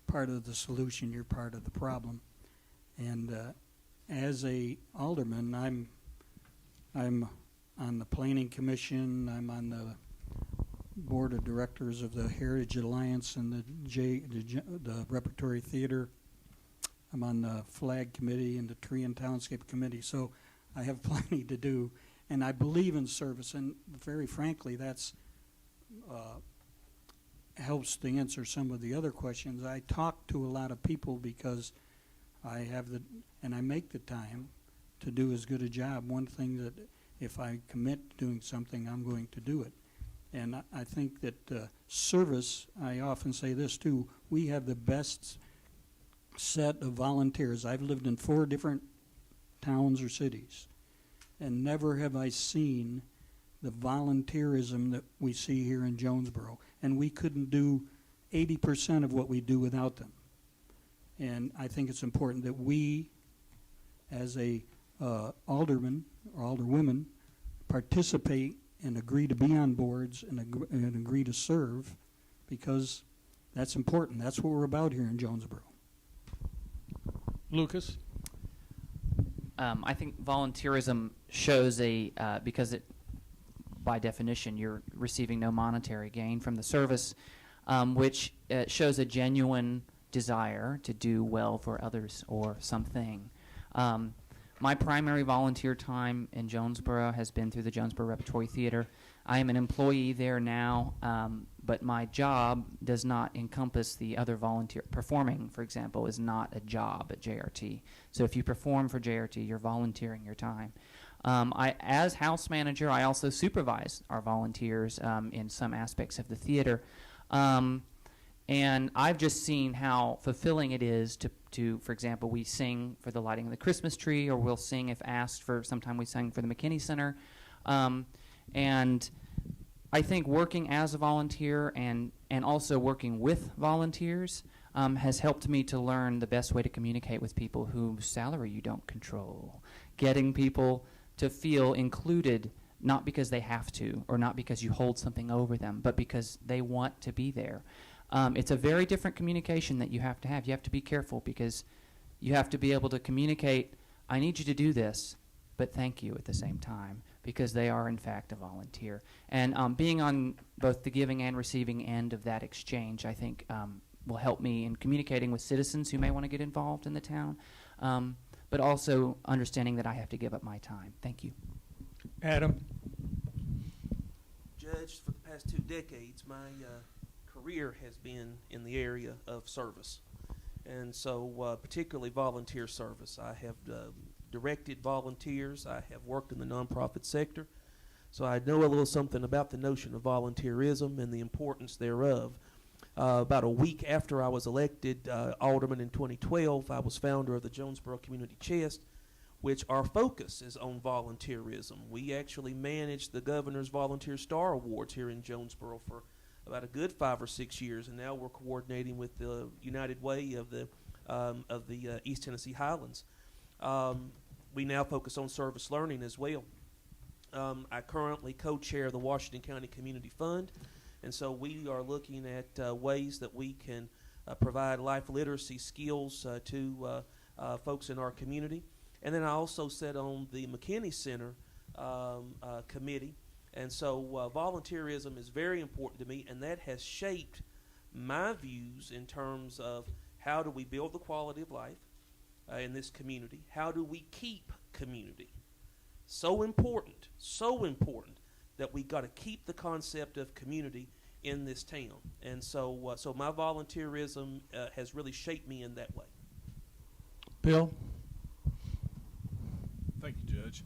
part of the solution, you're part of the problem. And as a alderman, I'm on the planning commission. I'm on the board of directors of the Heritage Alliance and the Repertory Theater. I'm on the flag committee and the tree and townscape committee. So I have plenty to do, and I believe in service. And very frankly, that's helps to answer some of the other questions. I talk to a lot of people because I have and I make the time to do as good a job. One thing that if I commit to doing something, I'm going to do it. And I think that service, I often say this too, we have the best set of volunteers. I've lived in 4 different towns or cities, and never have I seen the volunteerism that we see here in Jonesborough. And we couldn't do 80% of what we do without them. And I think it's important that we, as a alderman or alderwoman, participate and agree to be on boards and agree to serve, because that's important. That's what we're about here in Jonesborough. Lucas? I think volunteerism shows because it, by definition, you're receiving no monetary gain from the service, which shows a genuine desire to do well for others or something. My primary volunteer time in Jonesborough has been through the Jonesborough Repertory Theater. I am an employee there now, but my job does not encompass the other volunteer. Performing, for example, is not a job at JRT. So if you perform for JRT, you're volunteering your time. As house manager, I also supervise our volunteers in some aspects of the theater. And I've just seen how fulfilling it is to, for example, we sing for the lighting of the Christmas tree, or we'll sing if asked for, sometime we sang for the McKinney Center. And I think working as a volunteer and also working with volunteers has helped me to learn the best way to communicate with people whose salary you don't control. Getting people to feel included, not because they have to, or not because you hold something over them, but because they want to be there. It's a very different communication that you have to have. You have to be careful because you have to be able to communicate, I need you to do this, but thank you at the same time, because they are, in fact, a volunteer. And being on both the giving and receiving end of that exchange, I think, will help me in communicating with citizens who may want to get involved in the town, but also understanding that I have to give up my time. Thank you. Adam? Judge, for the past 2 decades, my career has been in the area of service, and so particularly volunteer service. I have directed volunteers. I have worked in the nonprofit sector, so I know a little something about the notion of volunteerism and the importance thereof. About a week after I was elected alderman in 2012, I was founder of the Jonesborough Community Chest, which our focus is on volunteerism. We actually managed the Governor's Volunteer Star Awards here in Jonesborough for about a good 5 or 6 years, and now we're coordinating with the United Way of the East Tennessee Highlands. We now focus on service learning as well. I currently co-chair the Washington County Community Fund, and so we are looking at ways that we can provide life literacy skills to folks in our community. And then I also sit on the McKinney Center committee. And so volunteerism is very important to me, and that has shaped my views in terms of how do we build the quality of life in this community? How do we keep community? So important that we got to keep the concept of community in this town. And so so my volunteerism has really shaped me in that way. Bill? Thank you, Judge.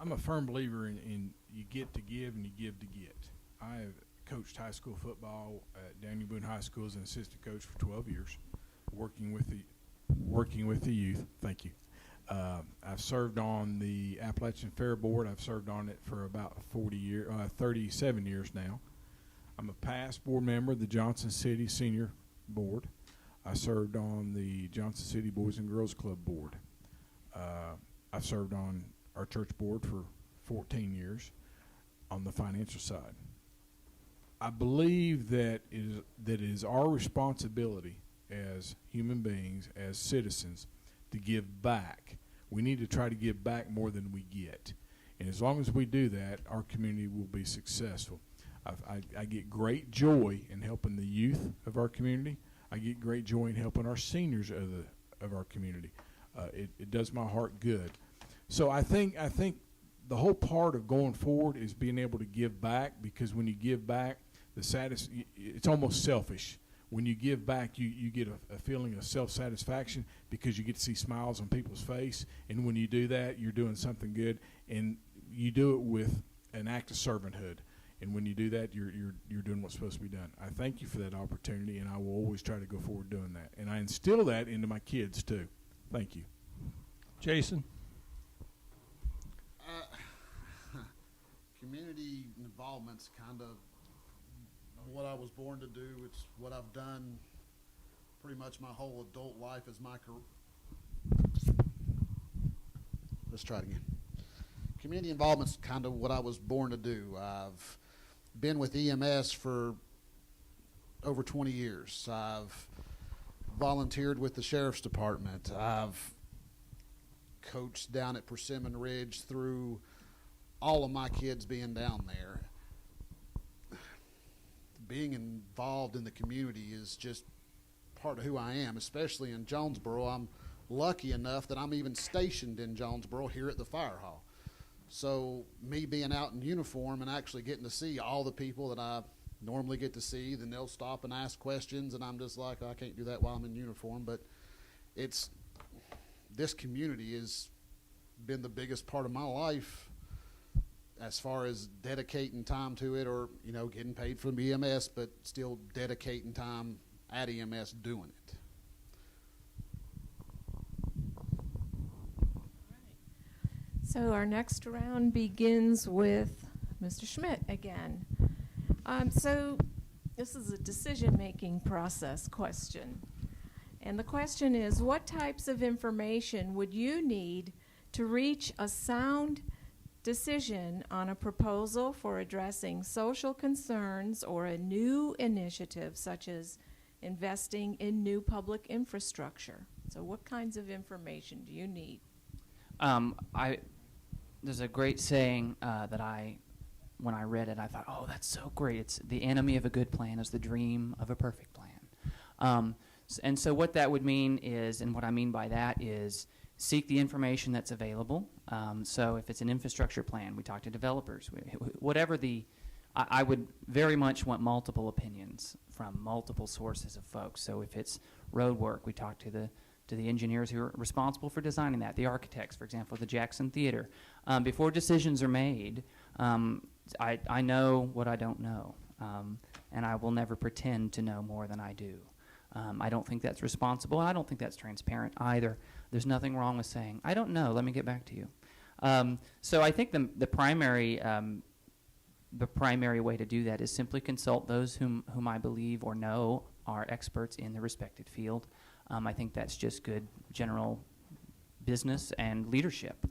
I'm a firm believer in you get to give and you give to get. I have coached high school football at Daniel Boone High School as an assistant coach for 12 years, working with the youth. Thank you. I've served on the Appalachian Fair Board. I've served on it for about 37 years now. I'm a past board member of the Johnson City Senior Board. I served on the Johnson City Boys and Girls Club Board. I've served on our church board for 14 years on the financial side. I believe that it is our responsibility as human beings, as citizens, to give back. We need to try to give back more than we get. And as long as we do that, our community will be successful. I get great joy in helping the youth of our community. I get great joy in helping our seniors of our community. It does my heart good. So I think the whole part of going forward is being able to give back, because when you give back, it's almost selfish. When you give back, you get a feeling of self-satisfaction because you get to see smiles on people's face. And when you do that, you're doing something good, and you do it with an act of servanthood. And when you do that, you're doing what's supposed to be done. I thank you for that opportunity, and I will always try to go forward doing that. And I instill that into my kids too. Thank you. Jason? Community involvement's kind of what I was born to do. It's what I've done pretty much my whole adult life as my career. Let's try it again. Community involvement's kind of what I was born to do. I've been with EMS for over 20 years. I've volunteered with the Sheriff's Department. I've coached down at Persimmon Ridge through all of my kids being down there. Being involved in the community is just part of who I am, especially in Jonesborough. I'm lucky enough that I'm even stationed in Jonesborough here at the fire hall. So me being out in uniform and actually getting to see all the people that I normally get to see, then they'll stop and ask questions, and I'm just like, I can't do that while I'm in uniform. But this community has been the biggest part of my life as far as dedicating time to it, or getting paid from EMS, but still dedicating time at EMS doing it. So our next round begins with Mr. Schmidt again. So this is a decision-making process question. And the question is, what types of information would you need to reach a sound decision on a proposal for addressing social concerns or a new initiative such as investing in new public infrastructure? So what kinds of information do you need? There's a great saying when I read it, I thought, oh, that's so great. It's the enemy of a good plan is the dream of a perfect plan. And so what that would mean is, and what I mean by that is, seek the information that's available. So if it's an infrastructure plan, we talk to developers. I would very much want multiple opinions from multiple sources of folks. So if it's road work, we talk to the engineers who are responsible for designing that, the architects, for example, the Jackson Theater. Before decisions are made, I know what I don't know, and I will never pretend to know more than I do. I don't think that's responsible, and I don't think that's transparent either. There's nothing wrong with saying, I don't know, let me get back to you. So I think the primary way to do that is simply consult those whom I believe or know are experts in the respected field. I think that's just good general business and leadership.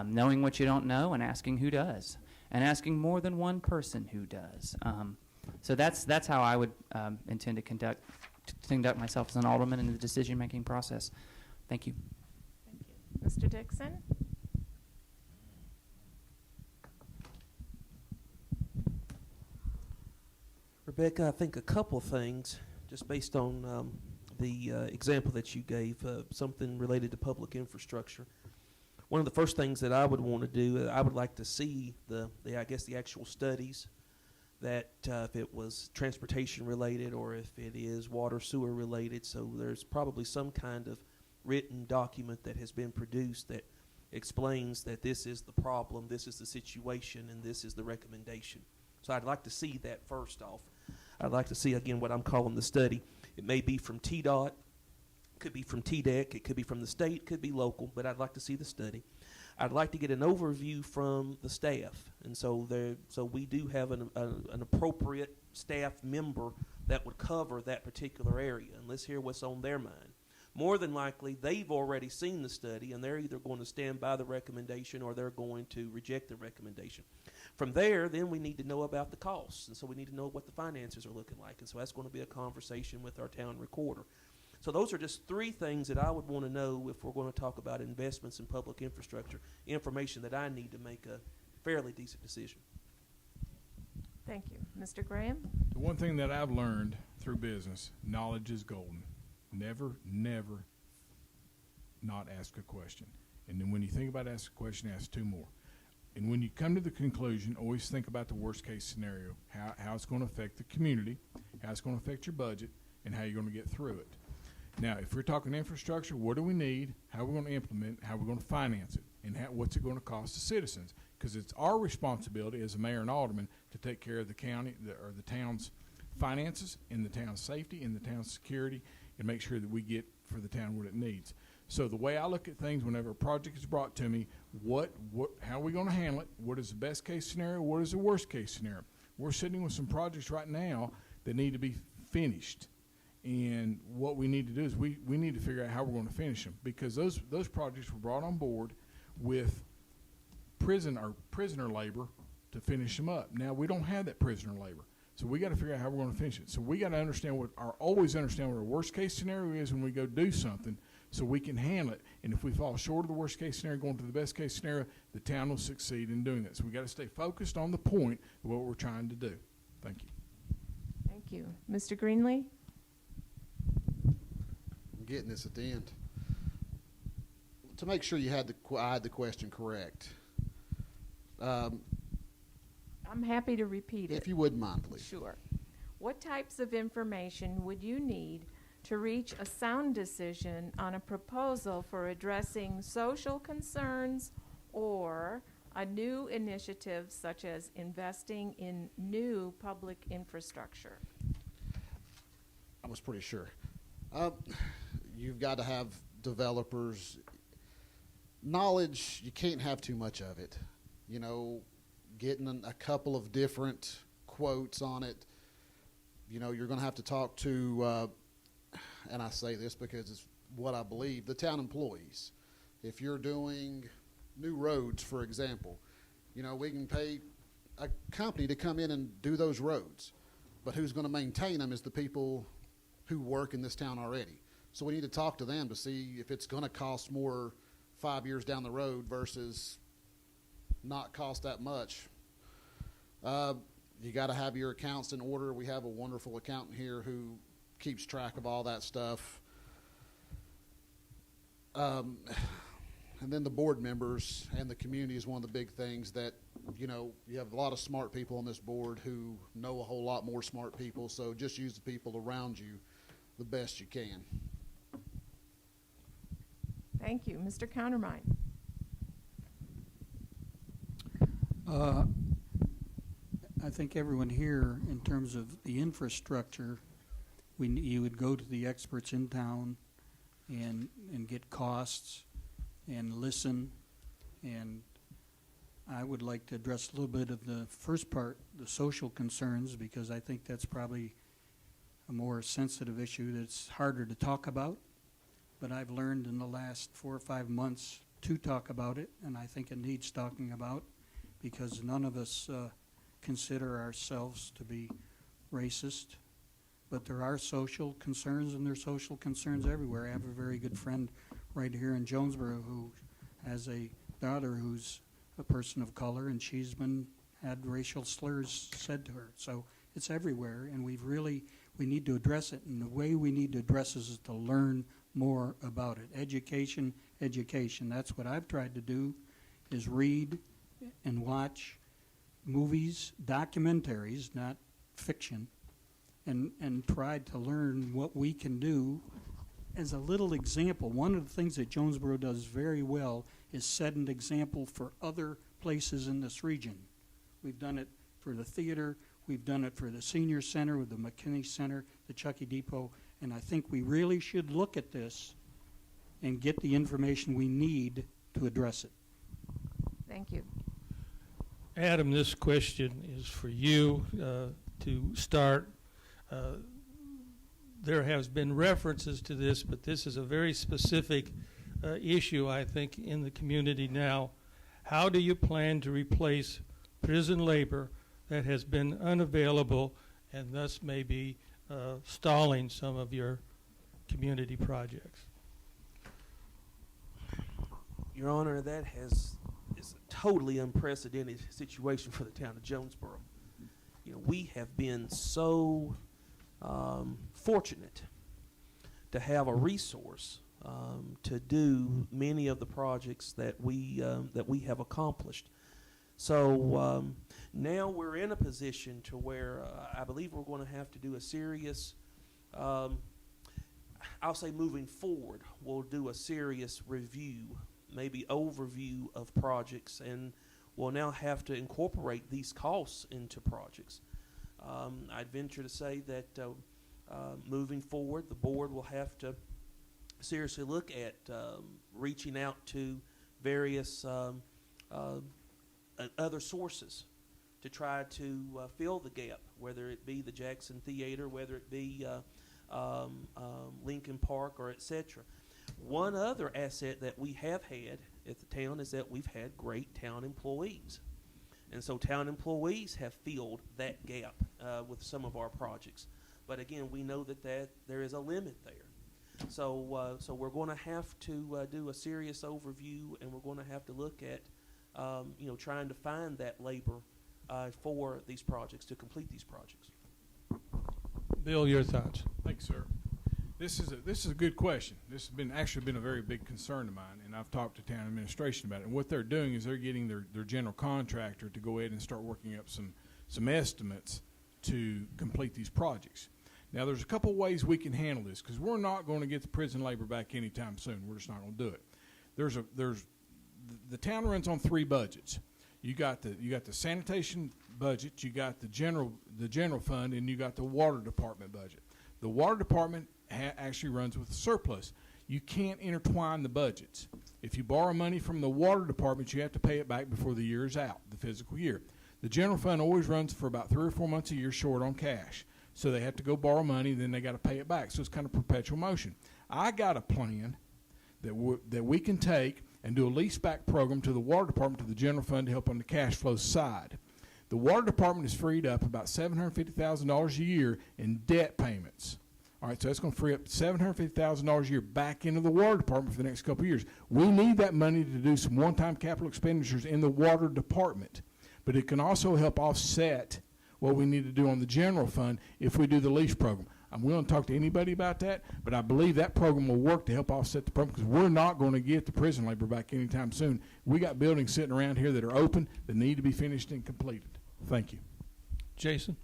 Knowing what you don't know and asking who does, and asking more than one person who does. So that's how I would intend to conduct myself as an alderman in the decision-making process. Thank you. Thank you. Mr. Dixon? Rebecca, I think a couple things, just based on the example that you gave, something related to public infrastructure. One of the first things that I would want to do, I would like to see the actual studies that if it was transportation related or if it is water sewer related. So there's probably some kind of written document that has been produced that explains that this is the problem, this is the situation, and this is the recommendation. So I'd like to see that first off. I'd like to see, again, what I'm calling the study. It may be from TDOT, could be from TDEC, it could be from the state, could be local, but I'd like to see the study. I'd like to get an overview from the staff, and so we do have an appropriate staff member that would cover that particular area, and let's hear what's on their mind. More than likely, they've already seen the study, and they're either going to stand by the recommendation or they're going to reject the recommendation. From there, then we need to know about the costs, and so we need to know what the finances are looking like, and so that's going to be a conversation with our town recorder. So those are just three things that I would want to know if we're going to talk about investments in public infrastructure, information that I need to make a fairly decent decision. Thank you. Mr. Graham? The one thing that I've learned through business, knowledge is golden. Never not ask a question. And then when you think about asking a question, ask two more. And when you come to the conclusion, always think about the worst case scenario, how it's going to affect the community, how it's going to affect your budget, and how you're going to get through it. Now, if we're talking infrastructure, what do we need, how are we going to implement, how are we going to finance it, and what's it going to cost the citizens? Because it's our responsibility as a mayor and alderman to take care of the county or the town's finances, and the town's safety, and the town's security, and make sure that we get for the town what it needs. So the way I look at things, whenever a project is brought to me, how are we going to handle it? What is the best case scenario? What is the worst case scenario? We're sitting with some projects right now that need to be finished. And what we need to do is we need to figure out how we're going to finish them, because those projects were brought on board with prisoner labor to finish them up. Now we don't have that prisoner labor, so we got to figure out how we're going to finish it. So we got to always understand what our worst case scenario is when we go do something, so we can handle it. And if we fall short of the worst case scenario, going to the best case scenario, the town will succeed in doing that. So we got to stay focused on the point of what we're trying to do. Thank you. Thank you. Mr. Greenlee? Getting this at the end. To make sure I had the question correct. I'm happy to repeat it. If you wouldn't mind, please. Sure. What types of information would you need to reach a sound decision on a proposal for addressing social concerns or new initiatives such as investing in new public infrastructure? I was pretty sure. You've got to have developers. Knowledge, you can't have too much of it. You know, getting a couple of different quotes on it. You know, you're going to have to talk to, and I say this because it's what I believe, the town employees. If you're doing new roads, for example, you know, we can pay a company to come in and do those roads. But who's going to maintain them is the people who work in this town already. So we need to talk to them to see if it's going to cost more 5 years down the road versus not cost that much. You got to have your accounts in order. We have a wonderful accountant here who keeps track of all that stuff. And then the board members and the community is one of the big things that, you know, you have a lot of smart people on this board who know a whole lot more smart people, so just use the people around you the best you can. Thank you. Mr. Countermine. I think everyone here, in terms of the infrastructure, you would go to the experts in town and get costs and listen. And I would like to address a little bit of the first part, the social concerns, because I think that's probably a more sensitive issue that's harder to talk about. But I've learned in the last 4 or 5 months to talk about it, and I think it needs talking about, because none of us consider ourselves to be racist. But there are social concerns, and there's social concerns everywhere. I have a very good friend right here in Jonesborough who has a daughter who's a person of color, and she's had racial slurs said to her. So it's everywhere, and we need to address it. And the way we need to address it is to learn more about it. Education, education. That's what I've tried to do, is read and watch movies, documentaries, not fiction, and tried to learn what we can do. As a little example, one of the things that Jonesborough does very well is set an example for other places in this region. We've done it for the theater, we've done it for the senior center with the McKinney Center, the Chucky Depot, and I think we really should look at this and get the information we need to address it. Thank you. Adam, this question is for you to start. There has been references to this, but this is a very specific issue, I think, in the community now. How do you plan to replace prison labor that has been unavailable and thus may be stalling some of your community projects? Your Honor, that is a totally unprecedented situation for the town of Jonesborough. You know, we have been so fortunate to have a resource to do many of the projects that we have accomplished. So now we're in a position to where I believe we're going to have to do a serious, I'll say moving forward, we'll do a serious review, maybe overview of projects, and we'll now have to incorporate these costs into projects. I'd venture to say that moving forward, the board will have to seriously look at reaching out to various other sources to try to fill the gap, whether it be the Jackson Theater, whether it be Lincoln Park, or etc. One other asset that we have had at the town is that we've had great town employees. And so town employees have filled that gap with some of our projects. But again, we know that there is a limit there. So we're going to have to do a serious overview, and we're going to have to look at trying to find that labor for these projects, to complete these projects. Bill, your thoughts? Thanks, sir. This is a good question. This has actually been a very big concern of mine, and I've talked to town administration about it. And what they're doing is they're getting their general contractor to go ahead and start working up some estimates to complete these projects. Now, there's a couple ways we can handle this, because we're not going to get the prison labor back anytime soon. We're just not going to do it. The town runs on 3 budgets. You got the sanitation budget, you got the general fund, and you got the water department budget. The water department actually runs with a surplus. You can't intertwine the budgets. If you borrow money from the water department, you have to pay it back before the year is out, the physical year. The general fund always runs for about 3 or 4 months a year short on cash. So they have to go borrow money, then they got to pay it back. So it's kind of perpetual motion. I got a plan that we can take and do a leaseback program to the water department, to the general fund, to help on the cash flow side. The water department has freed up about $750,000 a year in debt payments. All right, so that's going to free up $750,000 a year back into the water department for the next couple of years. We need that money to do some one-time capital expenditures in the water department, but it can also help offset what we need to do on the general fund if we do the lease program. I'm willing to talk to anybody about that, but I believe that program will work to help offset the problem, because we're not going to get the prison labor back anytime soon. We got buildings sitting around here that are open that need to be finished and completed. Thank you. Jason?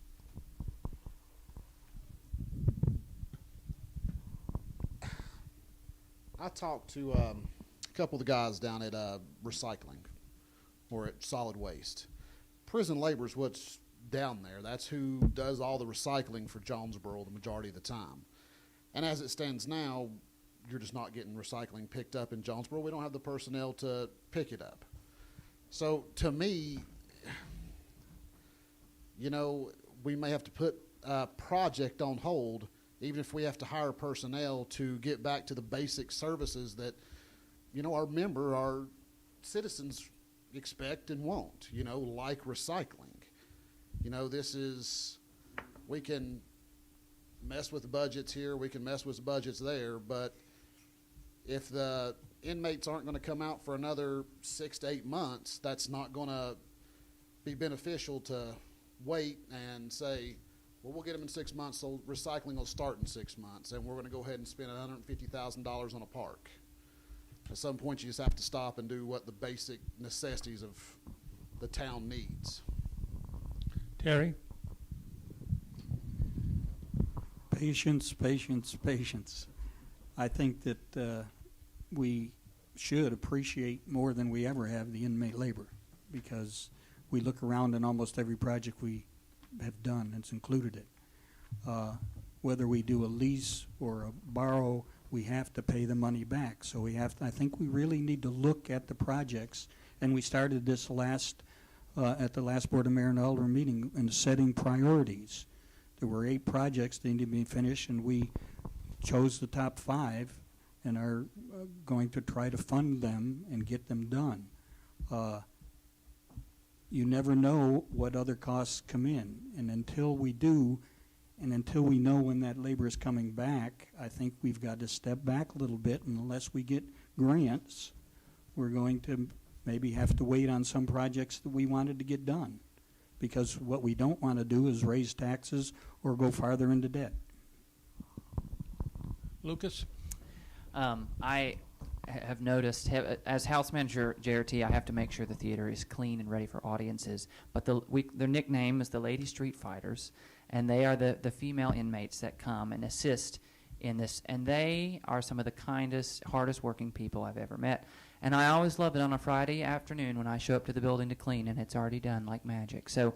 I talked to a couple of the guys down at recycling or at solid waste. Prison labor is what's down there. That's who does all the recycling for Jonesborough the majority of the time. And as it stands now, you're just not getting recycling picked up in Jonesborough. We don't have the personnel to pick it up. So to me, you know, we may have to put a project on hold, even if we have to hire personnel to get back to the basic services that, you know, our citizens expect and want, you know, like recycling. You know, we can mess with the budgets here, we can mess with the budgets there, but if the inmates aren't going to come out for another 6 to 8 months, that's not going to be beneficial to wait and say, well, we'll get them in 6 months, so recycling will start in 6 months, and we're going to go ahead and spend $150,000 on a park. At some point, you just have to stop and do what the basic necessities of the town needs. Terry? Patience, patience, patience. I think that we should appreciate more than we ever have the inmate labor, because we look around and almost every project we have done has included it. Whether we do a lease or a borrow, we have to pay the money back. So I think we really need to look at the projects, and we started this at the last Board of Mayor and Alderman meeting in setting priorities. There were 8 projects that needed to be finished, and we chose the top 5 and are going to try to fund them and get them done. You never know what other costs come in, and until we do, and until we know when that labor is coming back, I think we've got to step back a little bit, and unless we get grants, we're going to maybe have to wait on some projects that we wanted to get done, because what we don't want to do is raise taxes or go farther into debt. Lucas? I have noticed, as house manager JRT, I have to make sure the theater is clean and ready for audiences. But their nickname is the Lady Street Fighters, and they are the female inmates that come and assist in this. And they are some of the kindest, hardest working people I've ever met. And I always love it on a Friday afternoon when I show up to the building to clean, and it's already done like magic. So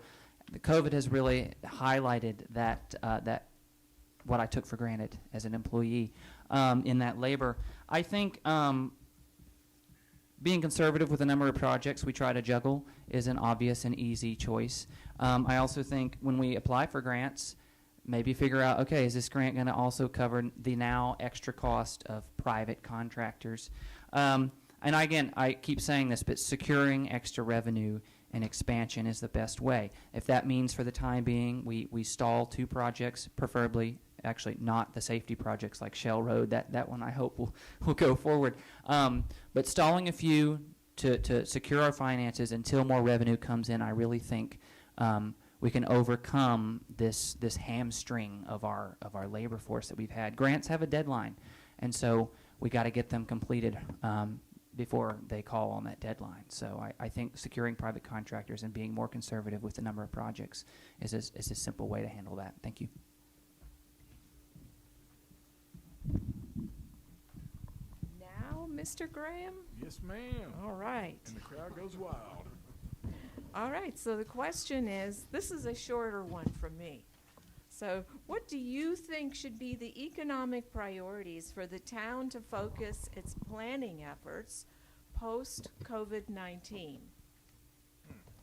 the COVID has really highlighted that what I took for granted as an employee in that labor. I think being conservative with the number of projects we try to juggle is an obvious and easy choice. I also think when we apply for grants, maybe figure out, okay, is this grant going to also cover the now extra cost of private contractors? And again, I keep saying this, but securing extra revenue and expansion is the best way. If that means for the time being we stall 2 projects, preferably actually not the safety projects like Shell Road, that one I hope will go forward. But stalling a few to secure our finances until more revenue comes in, I really think we can overcome this hamstring of our labor force that we've had. Grants have a deadline, and so we got to get them completed before they call on that deadline. So I think securing private contractors and being more conservative with the number of projects is a simple way to handle that. Thank you. Now, Mr. Graham? Yes, ma'am. All right. And the crowd goes wild. All right, so the question is, this is a shorter one from me. So what do you think should be the economic priorities for the town to focus its planning efforts post-COVID-19?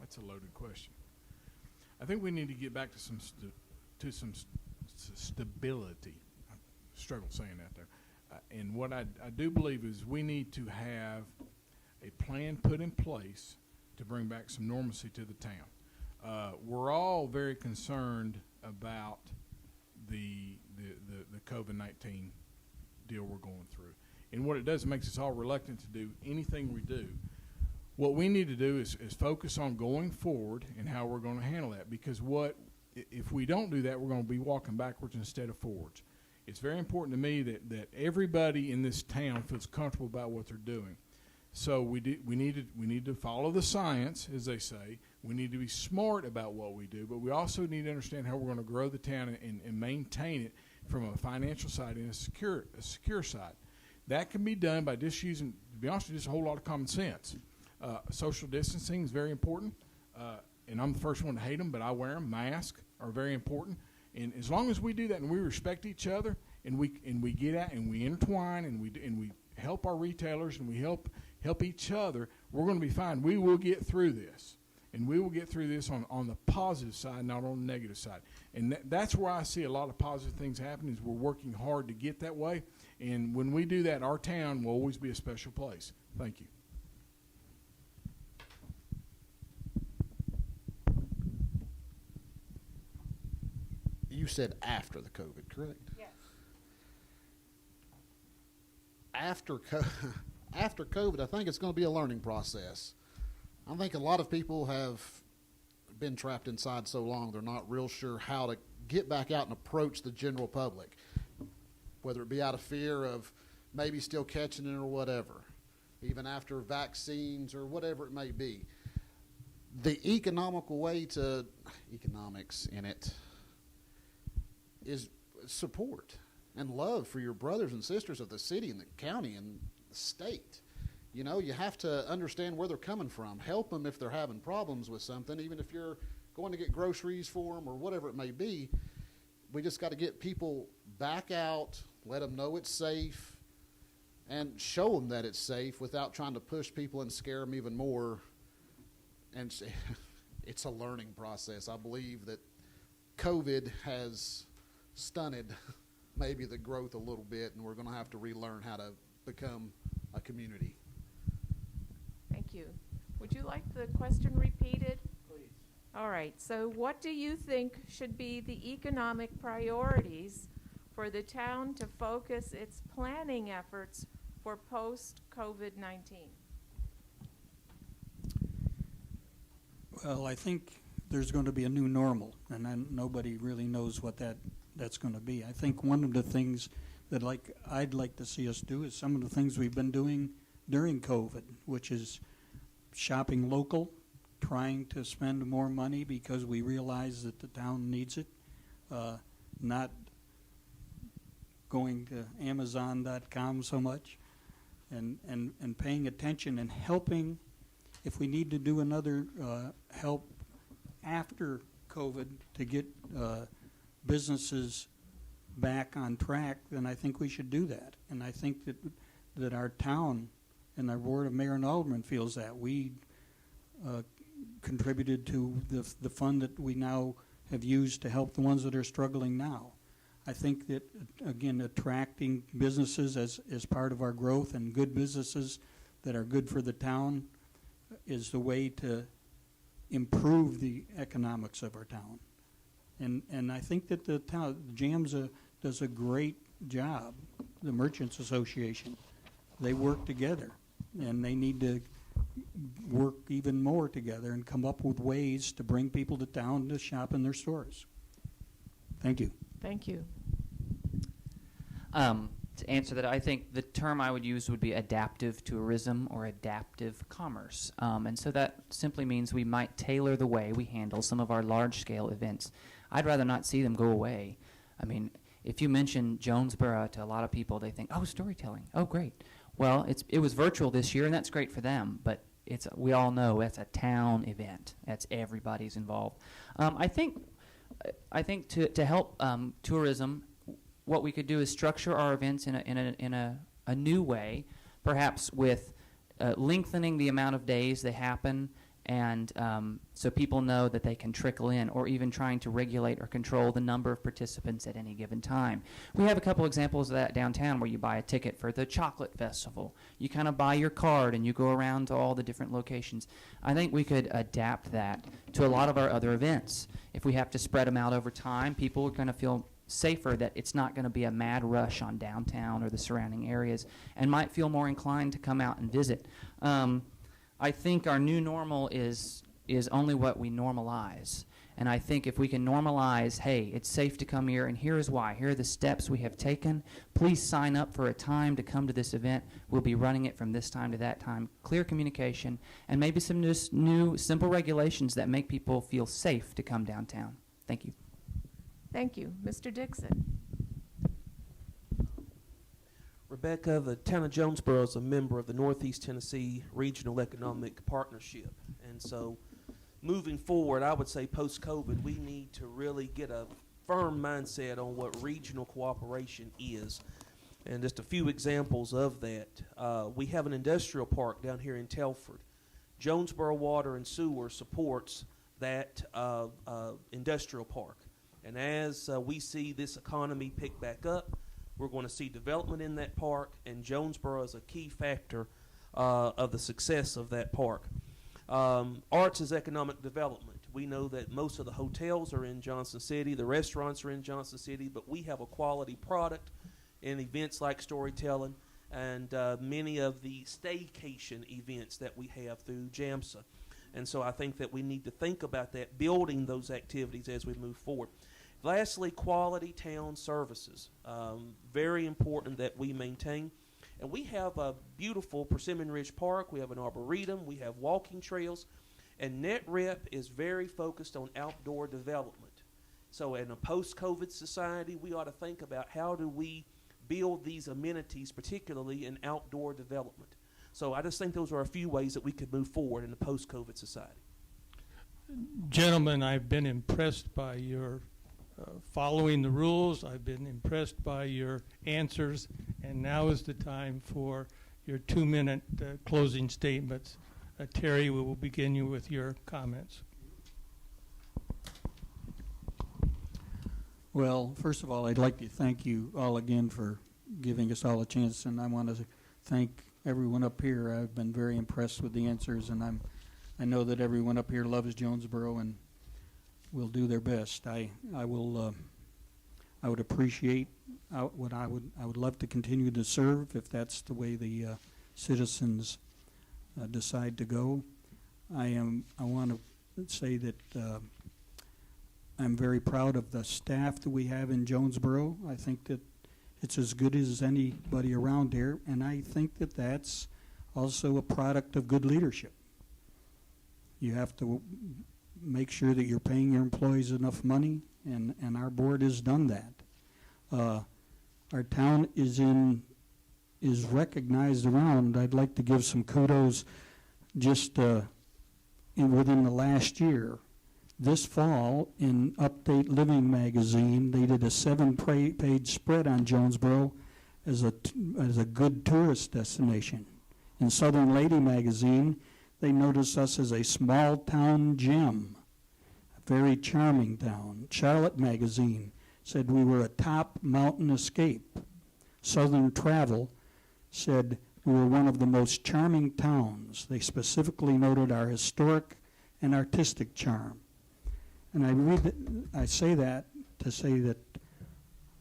That's a loaded question. I think we need to get back to some stability. I struggle saying that there. And what I do believe is we need to have a plan put in place to bring back some normalcy to the town. We're all very concerned about the COVID-19 deal we're going through. And what it does, it makes us all reluctant to do anything we do. What we need to do is focus on going forward and how we're going to handle that, because if we don't do that, we're going to be walking backwards instead of forwards. It's very important to me that everybody in this town feels comfortable about what they're doing. So we need to follow the science, as they say. We need to be smart about what we do, but we also need to understand how we're going to grow the town and maintain it from a financial side and a secure side. That can be done by just using, to be honest with you, just a whole lot of common sense. Social distancing is very important, and I'm the first one to hate them, but I wear them. Masks are very important, and as long as we do that and we respect each other and we get out and we intertwine and we help our retailers and we help each other, we're going to be fine. We will get through this, and we will get through this on the positive side, not on the negative side. And that's where I see a lot of positive things happening, is we're working hard to get that way. And when we do that, our town will always be a special place. Thank you. You said after the COVID, correct? Yes. After COVID, I think it's going to be a learning process. I think a lot of people have been trapped inside so long they're not real sure how to get back out and approach the general public, whether it be out of fear of maybe still catching it or whatever, even after vaccines or whatever it may be. The economical way to economics in it is support and love for your brothers and sisters of the city and the county and the state. You know, you have to understand where they're coming from. Help them if they're having problems with something, even if you're going to get groceries for them or whatever it may be. We just got to get people back out, let them know it's safe, and show them that it's safe without trying to push people and scare them even more. And it's a learning process. I believe that COVID has stunted maybe the growth a little bit, and we're going to have to relearn how to become a community. Thank you. Would you like the question repeated? Please. All right. So what do you think should be the economic priorities for the town to focus its planning efforts for post-COVID-19? Well, I think there's going to be a new normal, and then nobody really knows what that's going to be. I think one of the things that I'd like to see us do is some of the things we've been doing during COVID, which is shopping local, trying to spend more money because we realize that the town needs it, not going to Amazon.com so much, and paying attention and helping. If we need to do another help after COVID to get businesses back on track, then I think we should do that. And I think that our town and our board of mayor and aldermen feels that. We contributed to the fund that we now have used to help the ones that are struggling now. I think that, again, attracting businesses as part of our growth and good businesses that are good for the town is the way to improve the economics of our town. And I think that the town, JAMS does a great job, the Merchants Association. They work together, and they need to work even more together and come up with ways to bring people to town to shop in their stores. Thank you. Thank you. To answer that, I think the term I would use would be adaptive tourism or adaptive commerce. And so that simply means we might tailor the way we handle some of our large-scale events. I'd rather not see them go away. I mean, if you mention Jonesborough to a lot of people, they think, oh, storytelling. Oh, great. Well, it was virtual this year, and that's great for them. But we all know that's a town event. That's everybody's involved. I think to help tourism, what we could do is structure our events in a new way, perhaps with lengthening the amount of days they happen, and so people know that they can trickle in, or even trying to regulate or control the number of participants at any given time. We have a couple examples of that downtown where you buy a ticket for the chocolate festival. You kind of buy your card and you go around to all the different locations. I think we could adapt that to a lot of our other events. If we have to spread them out over time, people are going to feel safer that it's not going to be a mad rush on downtown or the surrounding areas, and might feel more inclined to come out and visit. I think our new normal is only what we normalize. And I think if we can normalize, hey, it's safe to come here, and here is why. Here are the steps we have taken. Please sign up for a time to come to this event. We'll be running it from this time to that time. Clear communication, and maybe some new simple regulations that make people feel safe to come downtown. Thank you. Thank you. Mr. Dixon. Rebecca, the town of Jonesborough is a member of the Northeast Tennessee Regional Economic Partnership. And so moving forward, I would say post-COVID, we need to really get a firm mindset on what regional cooperation is. And just a few examples of that. We have an industrial park down here in Telford. Jonesborough Water and Sewer supports that industrial park. And as we see this economy pick back up, we're going to see development in that park, and Jonesborough is a key factor of the success of that park. Arts is economic development. We know that most of the hotels are in Johnson City, the restaurants are in Johnson City, but we have a quality product in events like storytelling and many of the staycation events that we have through JAMSA. And so I think that we need to think about that, building those activities as we move forward. Lastly, quality town services. Very important that we maintain. And we have a beautiful Persimmon Ridge Park. We have an arboretum. We have walking trails. And NetRep is very focused on outdoor development. So in a post-COVID society, we ought to think about how do we build these amenities, particularly in outdoor development. So I just think those are a few ways that we could move forward in a post-COVID society. Gentlemen, I've been impressed by your following the rules. I've been impressed by your answers, and now is the time for your 2-minute closing statements. Terry, we will begin you with your comments. Well, first of all, I'd like to thank you all again for giving us all a chance, and I want to thank everyone up here. I've been very impressed with the answers, and I know that everyone up here loves Jonesborough and will do their best. I would appreciate what I would love to continue to serve if that's the way the citizens decide to go. I want to say that I'm very proud of the staff that we have in Jonesborough. I think that it's as good as anybody around here, and I think that that's also a product of good leadership. You have to make sure that you're paying your employees enough money, and our board has done that. Our town is recognized around. I'd like to give some kudos just within the last year. This fall, in Update Living magazine, they did a 7-page spread on Jonesborough as a good tourist destination. In Southern Lady magazine, they noticed us as a small town gem, a very charming town. Charlotte magazine said we were a top mountain escape. Southern Travel said we were one of the most charming towns. They specifically noted our historic and artistic charm. And I say that to say that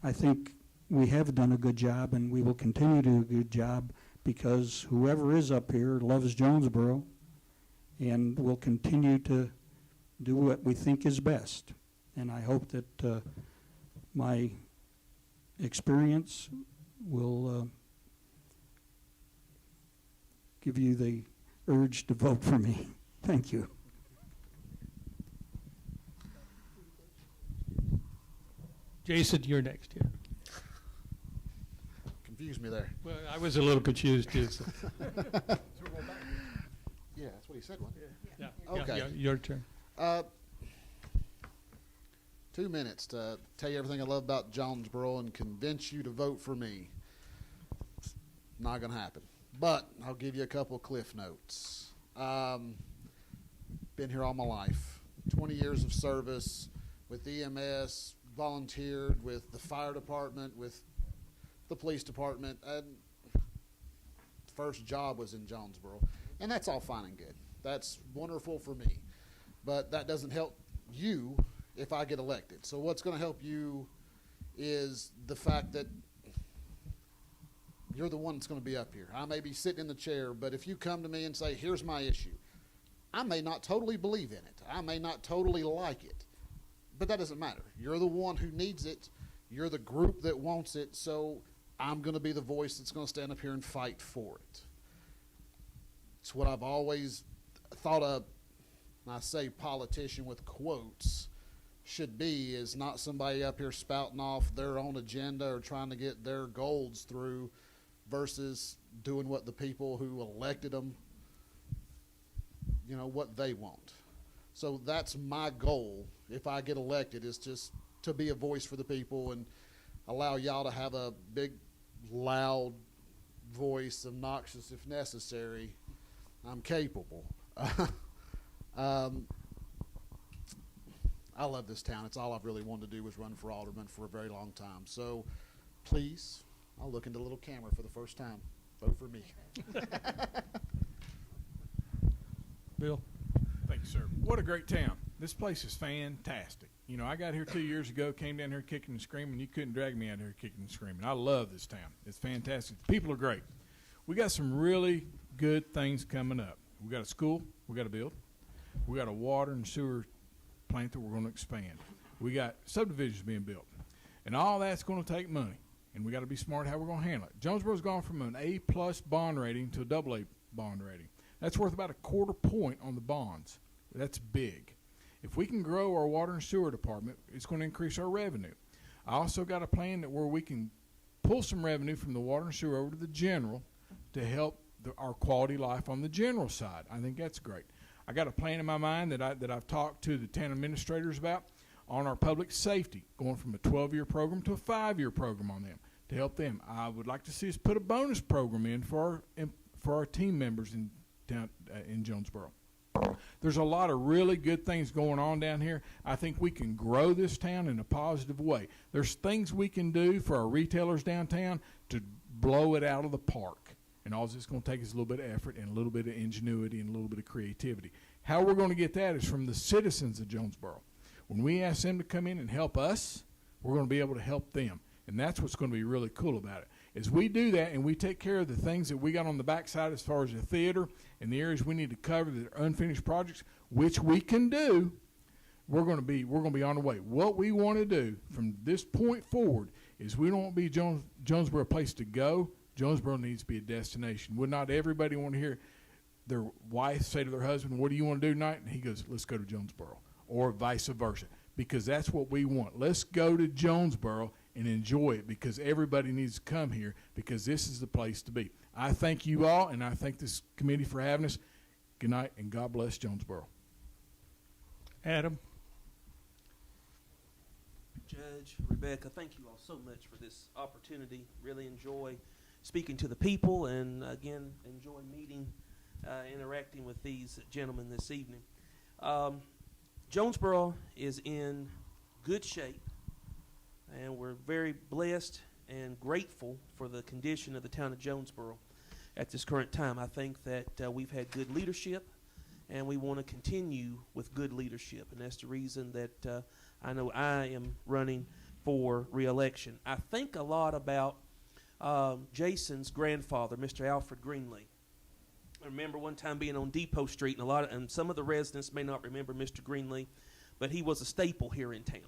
I think we have done a good job, and we will continue to do a good job, because whoever is up here loves Jonesborough and will continue to do what we think is best. And I hope that my experience will give you the urge to vote for me. Thank you. Jason, you're next here. Confused me there. Well, I was a little confused too. So. Yeah. what he said, wasn't it? Yeah. Okay. Yeah, your turn. 2 minutes to tell you everything I love about Jonesborough and convince you to vote for me. Not going to happen. But I'll give you a couple cliff notes. Been here all my life. 20 years of service with EMS, volunteered with the fire department, with the police department. And first job was in Jonesborough. And that's all fine and good. That's wonderful for me. But that doesn't help you if I get elected. So what's going to help you is the fact that you're the one that's going to be up here. I may be sitting in the chair, but if you come to me and say, here's my issue, I may not totally believe in it. I may not totally like it. But that doesn't matter. You're the one who needs it. You're the group that wants it. So I'm going to be the voice that's going to stand up here and fight for it. It's what I've always thought of. I say politician with quotes should be is not somebody up here spouting off their own agenda or trying to get their goals through versus doing what the people who elected them, what they want. So that's my goal if I get elected, is just to be a voice for the people and allow y'all to have a big, loud voice, obnoxious if necessary. I'm capable. I love this town. It's all I've really wanted to do was run for alderman for a very long time. So please, I'll look into a little camera for the first time. Vote for me. Bill? Thank you, sir. What a great town. This place is fantastic. I got here 2 years ago, came down here kicking and screaming. You couldn't drag me out here kicking and screaming. I love this town. It's fantastic. The people are great. We got some really good things coming up. We got a school we got to build. We got a water and sewer plant that we're going to expand. We got subdivisions being built. And all that's going to take money. And we got to be smart how we're going to handle it. Jonesboro's gone from an A+ bond rating to a AA bond rating. That's worth about a 1/4 point on the bonds. That's big. If we can grow our water and sewer department, it's going to increase our revenue. I also got a plan where we can pull some revenue from the water and sewer over to the general to help our quality of life on the general side. I think that's great. I got a plan in my mind that I've talked to the town administrators about on our public safety, going from a 12-year program to a 5-year program on them to help them. I would like to see us put a bonus program in for our team members in Jonesborough. There's a lot of really good things going on down here. I think we can grow this town in a positive way. There's things we can do for our retailers downtown to blow it out of the park. And all it's going to take is a little bit of effort and a little bit of ingenuity and a little bit of creativity. How we're going to get that is from the citizens of Jonesborough. When we ask them to come in and help us, we're going to be able to help them. And that's what's going to be really cool about it. As we do that and we take care of the things that we got on the backside as far as the theater and the areas we need to cover that are unfinished projects, which we can do, we're going to be on the way. What we want to do from this point forward is we don't want to be Jonesborough a place to go. Jonesborough needs to be a destination. Would not everybody want to hear their wife say to their husband, what do you want to do tonight? And he goes, let's go to Jonesborough, or vice versa, because that's what we want. Let's go to Jonesborough and enjoy it, because everybody needs to come here, because this is the place to be. I thank you all, and I thank this committee for having us. Good night, and God bless Jonesborough. Adam? Judge, Rebecca, thank you all so much for this opportunity. Really enjoy speaking to the people, and again, enjoy meeting, interacting with these gentlemen this evening. Jonesborough is in good shape, and we're very blessed and grateful for the condition of the town of Jonesborough at this current time. I think that we've had good leadership, and we want to continue with good leadership, and that's the reason that I know I am running for re-election. I think a lot about Jason's grandfather, Mr. Alfred Greenlee. I remember one time being on Depot Street, and some of the residents may not remember Mr. Greenlee, but he was a staple here in town.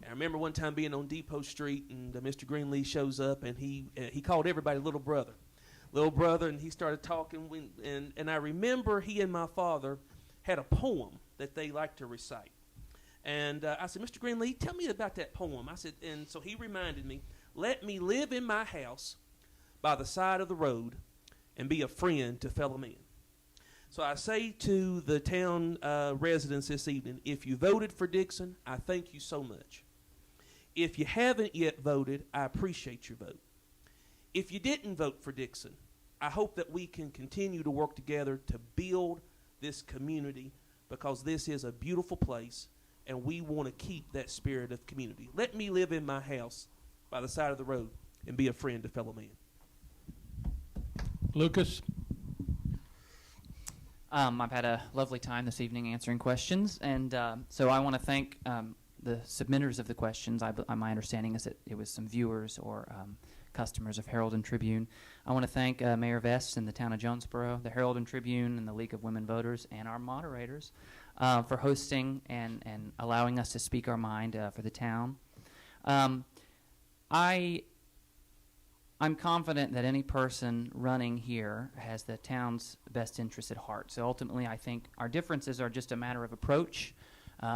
And I remember one time being on Depot Street, and Mr. Greenlee shows up, and he called everybody little brother, and he started talking. And I remember he and my father had a poem that they liked to recite. And I said, Mr. Greenlee, tell me about that poem. I said, and so he reminded me, let me live in my house by the side of the road and be a friend to fellow men. So I say to the town residents this evening, if you voted for Dixon, I thank you so much. If you haven't yet voted, I appreciate your vote. If you didn't vote for Dixon, I hope that we can continue to work together to build this community, because this is a beautiful place and we want to keep that spirit of community. Let me live in my house by the side of the road and be a friend to fellow man. Lucas? I've had a lovely time this evening answering questions, and so I want to thank the submitters of the questions. My understanding is that it was some viewers or customers of Herald and Tribune. I want to thank Mayor Vest and the town of Jonesborough, the Herald and Tribune, and the League of Women Voters, and our moderators for hosting and allowing us to speak our mind for the town. I'm confident that any person running here has the town's best interests at heart. So ultimately, I think our differences are just a matter of approach,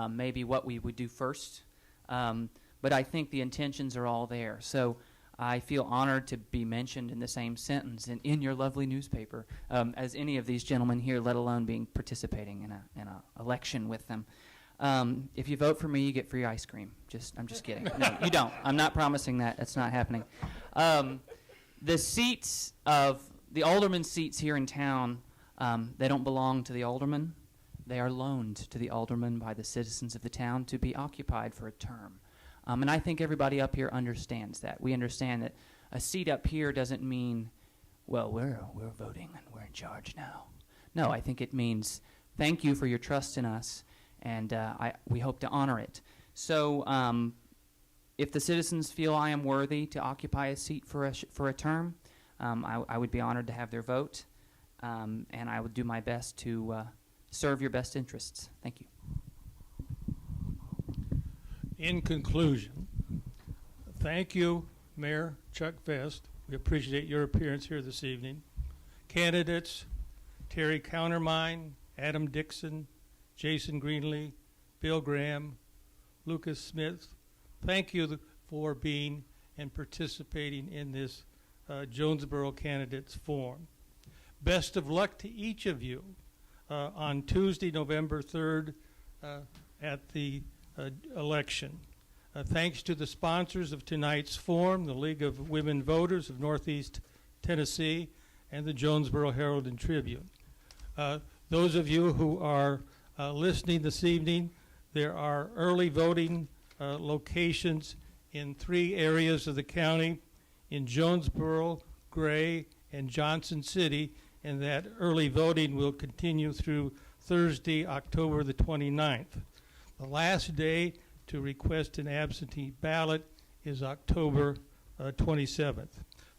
maybe what we would do first. But I think the intentions are all there. So I feel honored to be mentioned in the same sentence in your lovely newspaper as any of these gentlemen here, let alone being participating in a election with them. If you vote for me, you get free ice cream. I'm just kidding. No, you don't. I'm not promising that. That's not happening. The seats of the alderman seats here in town, they don't belong to the alderman. They are loaned to the alderman by the citizens of the town to be occupied for a term. And I think everybody up here understands that. We understand that a seat up here doesn't mean, well, we're voting and we're in charge now. No, I think it means thank you for your trust in us, and we hope to honor it. So if the citizens feel I am worthy to occupy a seat for a term, I would be honored to have their vote, and I would do my best to serve your best interests. Thank you. In conclusion, thank you, Mayor Chuck Vest. We appreciate your appearance here this evening. Candidates, Terry Countermine, Adam Dixon, Jason Greenlee, Bill Graham, Lucas Smith, thank you for being and participating in this Jonesborough Candidates Forum. Best of luck to each of you on Tuesday, November 3rd at the election. Thanks to the sponsors of tonight's forum, the League of Women Voters of Northeast Tennessee and the Jonesborough Herald and Tribune. Those of you who are listening this evening, there are early voting locations in 3 areas of the county, in Jonesborough, Gray, and Johnson City, and that early voting will continue through Thursday, October the 29th. The last day to request an absentee ballot is October 27th.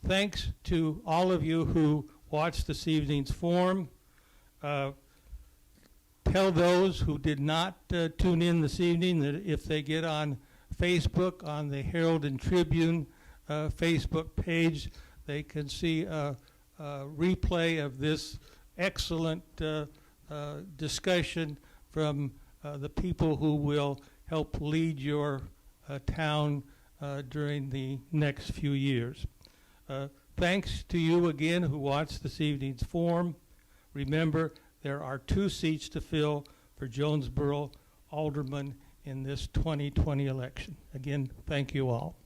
Thanks to all of you who watched this evening's forum. Tell those who did not tune in this evening that if they get on Facebook, on the Herald and Tribune Facebook page, they can see a replay of this excellent discussion from the people who will help lead your town during the next few years. Thanks to you again who watched this evening's forum. Remember, there are 2 seats to fill for Jonesborough Alderman in this 2020 election. Again, thank you all.